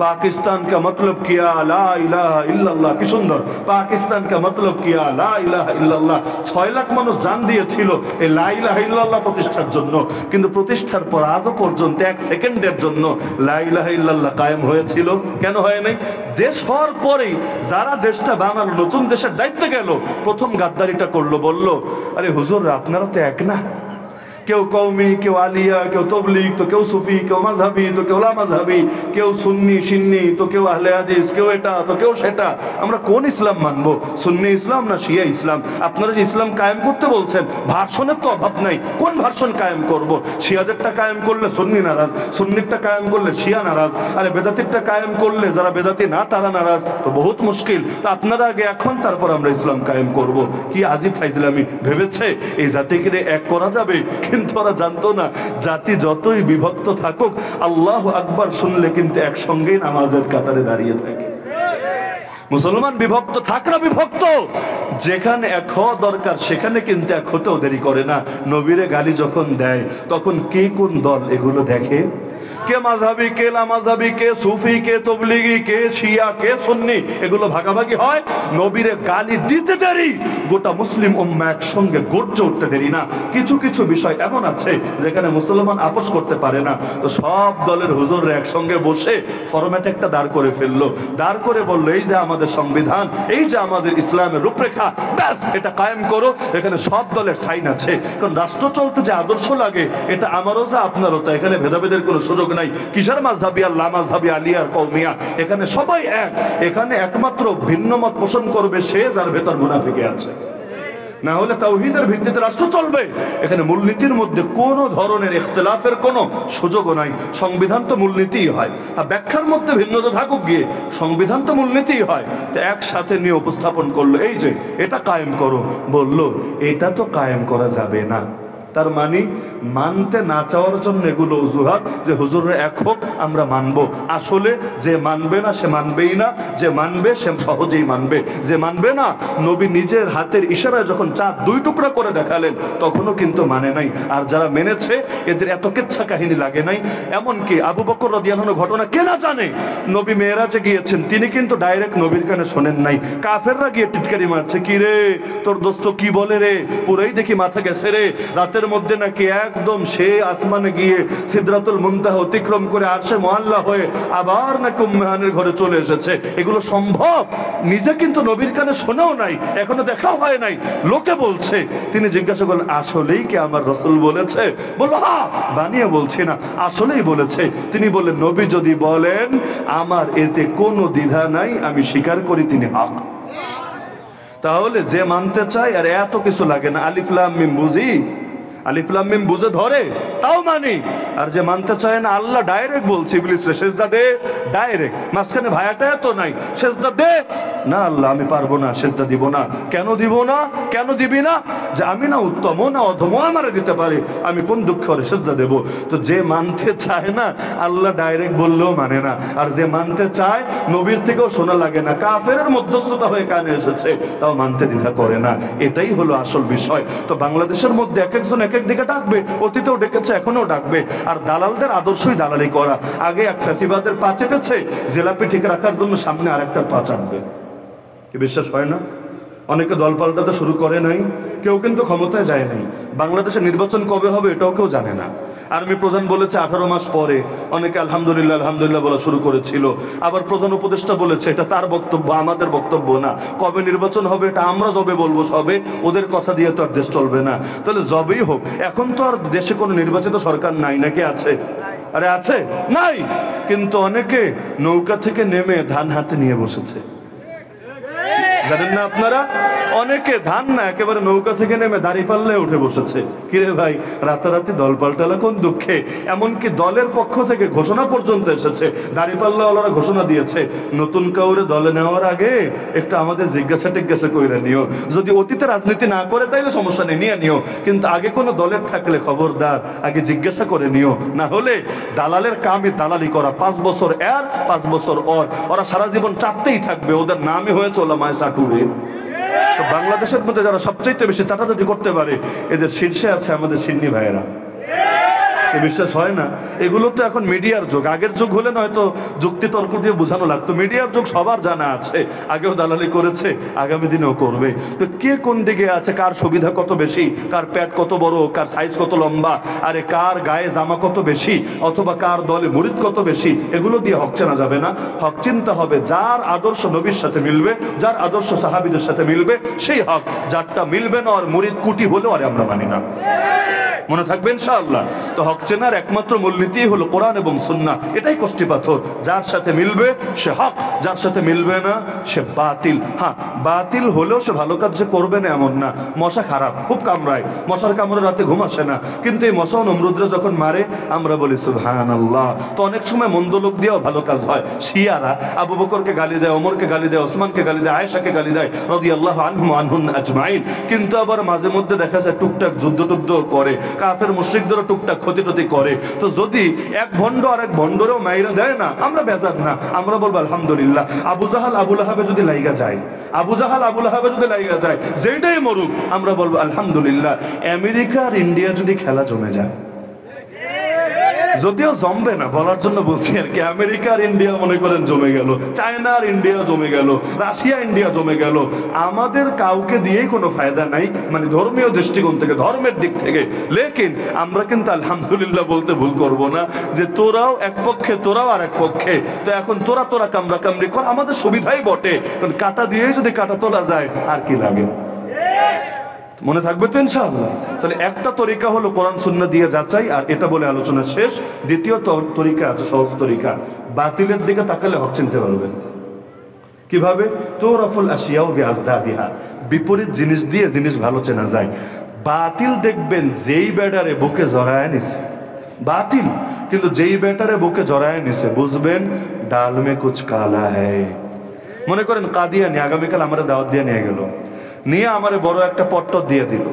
পাকিস্তান কা মতলব কিয়া লা ইলাহা ইল্লাল্লাহ। কি সুন্দর! পাকিস্তান কা মতলব কিয়া লা ইলাহা ইল্লাল্লাহ। 6 লাখ মানুষ জান দিয়েছিল এই লা ইলাহা ইল্লাল্লাহ প্রতিষ্ঠার জন্য। কিন্তু প্রতিষ্ঠার পর আজও পর্যন্ত 1 সেকেন্ডের জন্য লা ইলাহা ইল্লাল্লাহ কায়েম হয়েছিল? কেন হয় নাই? দেশ হওয়ার পরেই যারা দেশটা বানালো, নতুন দেশের দায়িত্বে গেল, প্রথম গাদ্দারিটা করলো, বলল আরে হুজুররা আপনারা তো এক না, কেউ কওমি, কেউ আলিয়া, কেউ তবলিগ, তো কেউ সুফি, কেউ মাযহাবি, তো কেউ লামাযহাবি, কেউ সুন্নি শিন্নি, তো কেউ আহলে হাদিস, কেউ এটা তো কেউ সেটা। আমরা কোন ইসলাম মানবো? সুন্নি ইসলাম না শিয়া ইসলাম? আপনারা যে ইসলাম কায়েম করতে বলছেন, ভার্সনের তো অভাব নাই, কোন ভার্সন কায়েম করব? শিয়াদেরটা কায়েম করলে সুন্নি নারাজ, সুন্নিরটা কায়েম করলে শিয়া নারাজ, আরে বেদাতিরটা কায়েম করলে যারা বেদাতি না তারা নারাজ। তো বহুত মুশকিল। তো আপনারা আগে এখন, তারপর আমরা ইসলাম কায়েম করব। কি আজিব ফাইজলামি! ভেবেছে এই জাতিকে এক করা যাবে, কিন্তু ওরা জানতো না জাতি যতই বিভক্ত থাকুক, আল্লাহু আকবার শুনলে কিন্তু একসঙ্গেই নামাজের কাতারে দাঁড়িয়ে থাকে। মুসলমান বিভক্ত থাক না বিভক্ত, যেখানে এক হওয়া দরকার সেখানে কিন্তু এক হতেও দেরি করে না। নবীরে গালি যখন দেয় তখন কে কোন দল এগুলো দেখে? কে মাযহাবি, কে লামাযহাবি, কে সুফি, কে তবলিগি, কে শিয়া, কে সুন্নি, এগুলো ভাগাভাগি হয়। নবীরে গালি দিতে দেরি, গোটা মুসলিম উম্মাহ একসঙ্গে গর্জে উঠতে দেরি না। কিছু কিছু বিষয় এমন আছে যেখানে মুসলমান আপোষ করতে পারে না, তো সব দলের হুজুররা একসঙ্গে বসে ফরম্যাট একটা দাঁড় করে ফেললো, দাঁড় করে বললো এই যে আমাদের সংবিধান, এই যে আমাদের ইসলামের রূপরেখা, ব্যাস এটা কায়েম করো। এখানে সব দলের সাইন আছে, কারণ রাষ্ট্র চলতে যে আদর্শ লাগে এটা আমারও যা আপনারও তা, এখানে ভেদাভেদের কোনো সুযোগ নাই। কিসের মাযহাবি আর লামাযহাবি, আলিয়া আর কওমিয়া, এখানে সবাই এক। এখানে একমাত্র ভিন্ন মত পোষণ করবে সে যার ভেতর মুনাফিকে আছে, না হলে তাওহীদের ভিত্তিতে রাষ্ট্র চলবে। এখানে মূলনীতির মধ্যে কোন ধরনের ইখতিলাফের কোনো সুযোগও নাই। সংবিধান তো মূলনীতিই হয়, আর ব্যাখ্যার মধ্যে ভিন্নতা থাকুক গিয়ে সংবিধান তো মূলনীতিই হয়। তো একসাথে নিয়ে উপস্থাপন করলো এই যে এটা কায়েম করো, বললো এটা তো কায়েম করা যাবে না। তার মানে মানতে না চাওয়ার জন্য এগুলো অজুহাত যে হুজুরের এক হোক আমরা মানব। আসলে যে মানবে না সে মানবেই না, যে মানবে সে সহজেই মানবে। যে মানবে না, নবী নিজের হাতের ইশারায় যখন চাঁদ 2 টুকরা করে দেখালেন তখনও কিন্তু মানে নাই। আর যারা মেনেছে এদের এত কেচ্ছা কাহিনী লাগে নাই। এমনকি আবু বকর রাদিয়াল্লাহু আনহু ঘটনা কে না জানে? নবী মেরাজে গিয়েছেন, তিনি কিন্তু ডাইরেক্ট নবীর কানে শোনেন নাই। কাফেররা গিয়ে টিটকারি মারছে, কি রে তোর দোস্ত কি বলে রে, পুরাই দেখি মাথা গেছে রে। রাতের মধ্যে নাকি একদম সে আসমানে গিয়ে সিদরাতুল মুনতাহা অতিক্রম করে আরশে মুআল্লা হয়ে আবার নাকি উম্মাহানের ঘরে চলে এসেছে। এগুলো সম্ভব? নিজে কিন্তু নবীর কানে শোনাও নাই, এখনো দেখাও হয় নাই, লোকে বলছে। তিনি জিজ্ঞাসা করলেন, আসলেই কি আমার রাসূল বলেছে? বলল, হ্যাঁ, বানিয়ে বলছি না, আসলেই বলেছে। তিনি বললেন, নবী যদি বলেন আমার এতে কোনো দ্বিধা নাই, আমি স্বীকার করি তিনি হক। তাহলে যে মানতে চায় আর এত কিছু লাগে না, আলিফ লাম মিম বুঝি, আলিফ লাম মিম বুঝে ধরে তাও মানি। আর যে মানতে চায় না, আল্লাহ ডাইরেক্ট বলছে ইবলিস রে সেজদা দে, ডাইরেক্ট, মাঝখানে ভায়াটা তো নাই, সেজদা দে না, আল্লাহ আমি পারবো না, সেজদা দিব না। কেন দিব না? কেন দিবি না? যে আমি না উত্তম না অধম আমারে দিতে পারে, আমি কোন দুঃখ করে সেজদা দেব? তো যে মানতে চায় না, আল্লাহ ডাইরেক্ট বললেও মানে না। আর যে মানতে চায়, নবীর থেকেও শোনা লাগে না, কাফেরের মধ্যস্থতা হয়ে কানে এসেছে, তাও মানতে দ্বিধা করে না। এটাই হলো আসল বিষয়। তো বাংলাদেশের মধ্যে এক একজন এক এক দিকে ডাকবে, অতীতেও ডেকেছে, এখনো ডাকবে। আর দালালদের আদর্শই দালালি করা। আগে এক ফ্যাসিবাদের পা চেপেছে, জেলাপি ঠিক রাখার জন্য সামনে আরেকটা পা চাপবে। কি বিশ্বাস হয় না? অনেকে দল পাল্টাতে শুরু করে নাই, কেউ কিন্তু ক্ষমতায় যায় নাই। বাংলাদেশে নির্বাচন কবে হবে এটাও কেউ জানে না। আর্মি প্রধান বলেছে 18 মাস পরে, অনেকে আলহামদুলিল্লাহ আলহামদুলিল্লাহ বলা শুরু করেছিল। আবার প্রধান উপদেষ্টা বলেছে এটা তার বক্তব্য, আমাদের বক্তব্য না। কবে নির্বাচন হবে এটা আমরা যবে বলবো সবে, ওদের কথা দিয়ে তো আর দেশ চলবে না। তাহলে যবেই হোক, এখন তো আর দেশে কোনো নির্বাচিত সরকার নাই, নাকি আছে? আরে আছে? নাই। কিন্তু অনেকে নৌকা থেকে নেমে ধান হাতে নিয়ে বসেছে, জানেন না আপনারা? অনেকে ধান না, একেবারে নৌকা থেকে নেমে দাঁড়িপাল্লায় উঠে বসেছে। কিরে ভাই, রাতারাতি দল পাল্টালা কোন দুঃখে? এমনকি দলের পক্ষ থেকে ঘোষণা পর্যন্ত এসেছে, দাঁড়িপাল্লাওয়ালারা ঘোষণা দিয়েছে, নতুন কাউরে দলে নেওয়ার আগে একটু আমাদের জিজ্ঞাসা টিজ্ঞাসা করে নিও। যদি অতীতে রাজনীতি না করে তাইলে সমস্যা নেই, নিয়ে নিও, কিন্তু আগে কোনো দলের থাকলে খবরদার আগে জিজ্ঞাসা করে নিও। না হলে দালালের কামই দালালি করা, 5 বছর এর 5 বছর ওর, ওরা সারা জীবন চাপতেই থাকবে। ওদের নামই হয়েছে ওলামায়ে সাটুরে। তো বাংলাদেশের মধ্যে যারা সবচেয়ে বেশি চাটাচাটি করতে পারে, এদের শীর্ষে আছে আমাদের সিন্নি ভাইয়েরা। বিশ্বাস হয় না? এগুলো তো এখন মিডিয়ার যুগ। আগের যুগ হলে নয়তো যুক্তি তর্ক দিয়ে বোঝানো লাগতো। মিডিয়ার যুগ সবার জানা আছে, আগেও দালালি করেছে, আগামী দিনেও করবে। তো কে কোন দিকে আছে, কার সুবিধা কত বেশি, কার পেট কত বড়, কার সাইজ কত লম্বা, আরে কার গায়ে জামা কত বেশি, অথবা কার দলে মুরিদ কত বেশি, এগুলো দিয়ে হক চেনা যাবে না। হক চিন্তা হবে যার আদর্শ নবীর সাথে মিলবে, যার আদর্শ সাহাবীদের সাথে মিলবে, সেই হক। যারটা মিলবে না আর মুরিদ কুটি হলেও আরে আমরা মানি না। মনে থাকবে ইনশাআল্লাহ। তো হক চেনার একমাত্র মূলনীতি হলো কোরআন এবং সুন্নাহ। এটাই কষ্টি পাথর। যার সাথে মিলবে সে হক, যার সাথে মিলবে না সে বাতিল। হ্যাঁ, বাতিল হলেও সে ভালো কাজ যে করবে না এমন না। মশা খারাপ, খুব কামড়ায়, মশার কামড়ে রাতে ঘুম আসে না, কিন্তু এই মশা ও নমরুদরা যখন মারে আমরা বলি সুবহানাল্লাহ। তো অনেক সময় মন্দ লোক দিয়েও ভালো কাজ হয়। শিয়ারা আবু বকরকে গালি দেয়, ওমরকে গালি দেয়, ওসমানকে গালি দেয়, আয়েশাকে গালি দেয় রাদিয়াল্লাহু আনহুম আনহুন আজমাইন। কিন্তু আবার মাঝে মধ্যে দেখা যায় টুকটাক যুদ্ধ টুদ্ধ করে, কাফের মুশরিকদেরও টুকটাক ক্ষতি টতি করে। তো যদি এক ভণ্ড আর এক ভণ্ডরেও মাইরা দেয় না, আমরা বেজার না, আমরা বলবো আলহামদুলিল্লাহ। আবু জাহাল আবু লাহাবে যদি লাইগা যায়, আবু জাহাল আবু লাহাবে যদি লাইগা যায়, যেটাই মরুক আমরা বলবো আলহামদুলিল্লাহ। আমেরিকা আর ইন্ডিয়া যদি খেলা জমে যায়, যদিও জমবে না বলার জন্য বলছি আর কি, আমেরিকা আর ইন্ডিয়া মনে করেন জমে গেল, চায়না আর ইন্ডিয়া জমে গেল, রাশিয়া ইন্ডিয়া জমে গেল, আমাদের কাউকে দিয়েই কোনো ফায়দা নাই, মানে ধর্মীয় দৃষ্টিকোণ থেকে, ধর্মের দিক থেকে। লেকিন আমরা কিন্তু আলহামদুলিল্লাহ বলতে ভুল করব না যে তোরাও এক পক্ষে তোরাও আর এক পক্ষে। তো এখন তোরা তোরা কামড়া কামড়ি কর, আমাদের সুবিধাই বটে, কারণ কাটা দিয়েই যদি কাটা তোলা যায় আর কি লাগে। মনে থাকবে তো ইনশাআল্লাহ। তাহলে একটা তরিকা হলো কোরআন সুন্নাহ দিয়ে যাচাই, আর এটা বলে আলোচনা শেষ। দ্বিতীয় তরিকা আছে, সহজ তরিকা, বাতিলের দিকে তাকালে হক চিনতে পারবেন। কিভাবে? তুরাফুল আশিয়াউ বিআজদাদিহা, বিপরীত জিনিস দিয়ে জিনিস ভালো চেনা যায়। বাতিল দেখবেন যেই ব্যাটারে বুকে জড়ায় নিছে, বাতিল, কিন্তু যেই ব্যাটারে বুকে জড়ায় নিছে বুঝবেন ডাল মে কুছ কালা হ্যায়। মনে করেন কাদিয়ানি আগামীকাল আমরা দাওয়াত দিয়ে নিয়ে গেল, নিয়ে আমারে বড় একটা পট্ট দিয়ে দিল,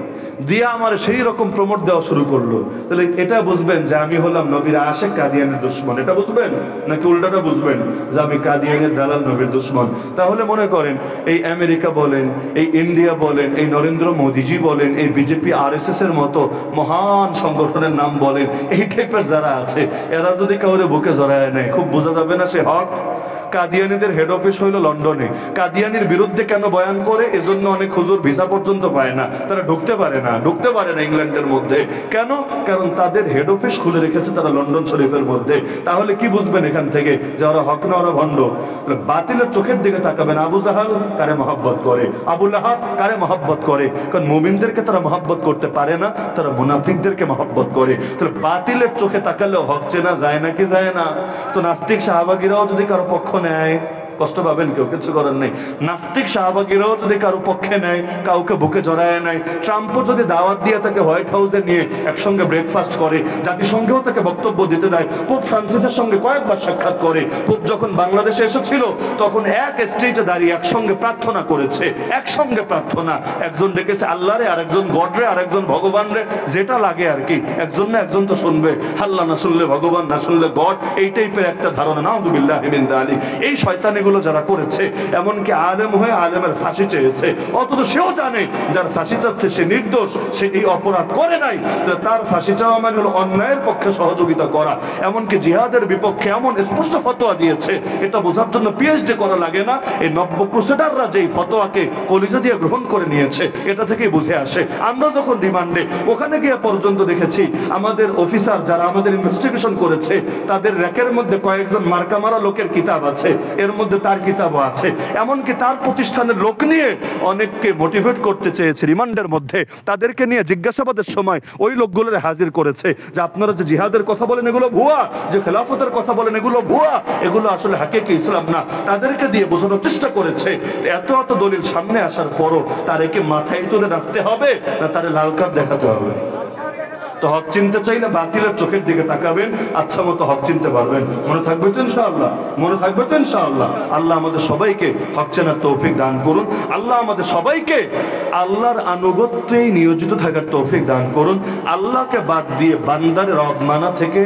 দিয়ে আমার সেই রকম প্রমোট দেওয়া শুরু করলো। তাহলে এটা বুঝবেন যে আমি হলাম নবীর আশেক, কাদিয়ানের দুশ্মন। এটা বুঝবেন নাকি উল্টাটা বুঝবেন যে আমি কাদিয়ানের দালাল, নবীর দুশ্মন? তাহলে মনে করেন এই আমেরিকা বলেন, এই ইন্ডিয়া বলেন, এই নরেন্দ্র মোদীজি বলেন, এই বিজেপি RSS এর মতো মহান সংগঠনের নাম বলেন, এই টাইপের যারা আছে, এরা যদি কাউরে বুকে জড়ায় নেয়, খুব বোঝা যাবে না সে হক। কাদিয়ানীদের হেড অফিস হইল লন্ডনে। কাদিয়ানির বিরুদ্ধে কেন বয়ান করে? এজন্য অনেক হুজুর ভিসা পর্যন্ত পায় না, তারা ঢুকতে পারে না ইংল্যান্ডের মধ্যে। কেন? কারণ তাদের হেড অফিস খুলে রেখেছে তারা লন্ডন শরীফের মধ্যে। তাহলে কি বুঝবেন এখান থেকে যে ওরা হক না, ওরা ভণ্ড? বাতিলের চোখের দিকে তাকাবেন। আবু জাহাল কারে মহব্বত করে, আবু লাহাব কারে মহব্বত করে? কারণ মুমিনদেরকে তারা মহব্বত করতে পারে না, তারা মুনাফিকদেরকে মহব্বত করে। তাহলে বাতিলের চোখে তাকালেও হক চেনা যায় নাকি যায় না? তো নাস্তিক সাহাবাগীরাও যদি কারো পক্ষ নেয়, কষ্ট পাবেন, কেউ কিছু করার নেই। নাস্তিক শাহবাগীরাও যদি কারো পক্ষে নেয়, কাউকে বুকে জড়ায় নেয়, ট্রাম্পও যদি দাওয়াত দিয়ে তাকে হোয়াইট হাউসে নিয়ে একসঙ্গে ব্রেকফাস্ট করে, জাতিসংঘেও তাকে বক্তব্য দিতে দেয়, পোপ ফ্রান্সিসের সঙ্গে কয়েকবার সাক্ষাৎ করে, পোপ যখন বাংলাদেশে এসেছিল তখন এক স্ট্রিটে দাঁড়িয়ে একসঙ্গে প্রার্থনা করেছে, একসঙ্গে প্রার্থনা। একজন ডেকেছে আল্লাহরে, আরেকজন গডরে, আরেকজন ভগবানরে, যেটা লাগে আর কি। একজন না একজন তো শুনবে, আল্লাহ না শুনলে ভগবান, না শুনলে গড, এই টাইপের একটা ধারণা। নাউযুবিল্লাহি মিন যালিক। এই শয়তানি যারা করেছে, এমনকি আলেম হয়ে আলেমের ফাঁসি চেয়েছে, অথচ সেও জানে যার ফাঁসি চাচ্ছে সে নির্দোষ, সে এই অপরাধ করে নাই। তার ফাঁসি চাওয়া মানে হলো অন্যায়ের পক্ষে সহযোগিতা করা। এমনকি জিহাদের বিপক্ষে এমন স্পষ্ট ফতোয়া দিয়েছে, এটা বোঝার জন্য PhD করা লাগে না। এই নব্য ক্রুসেডাররা যেই ফতোয়াকে কলিজা দিয়ে গ্রহণ করে নিয়েছে, এটা থেকেই বুঝে আসে। আমরা যখন রিমান্ডে ওখানে গিয়ে পর্যন্ত দেখেছি আমাদের অফিসার যারা আমাদের ইনভেস্টিগেশন করেছে, তাদের র্যাকের মধ্যে কয়েকজন মার্কা মারা লোকের কিতাব আছে, এর মধ্যে তার কিতাবও আছে। এমনকি তার প্রতিষ্ঠানের লোক নিয়ে অনেককে মোটিভেট করতে চেয়েছে রিমান্ডের মধ্যে, তাদেরকে নিয়ে জিজ্ঞাসাবাদের সময় ওই লোকগুলোর হাজির করেছে যে আপনারা যে জিহাদের কথা বলেন এগুলো ভুয়া, যে খেলাফতের কথা বলেন এগুলো ভুয়া, এগুলো আসলে হাকিকি ইসলাম না। তাদেরকে দিয়ে বোঝানোর চেষ্টা করেছে। এত এত দলিল সামনে আসার পরও তার একে মাথায় তুলে রাখতে হবে না তারে লাল কার্ড দেখাতে হবে? তো হক চিনতে চাইলে বাতিলের চোখের দিকে তাকাবেন, আচ্ছা মতো হক চিনতে পারবেন। মনে থাকবে তো ইনশাআল্লাহ? মনে থাকবে তো ইনশাআল্লাহ? আল্লাহ আমাদের সবাইকে হক চেনার তৌফিক দান করুন। আল্লাহ আমাদের সবাইকে আল্লাহর আনুগত্যেই নিয়োজিত থাকার তৌফিক দান করুন। আল্লাহকে বাদ দিয়ে বান্দার রব মানা থেকে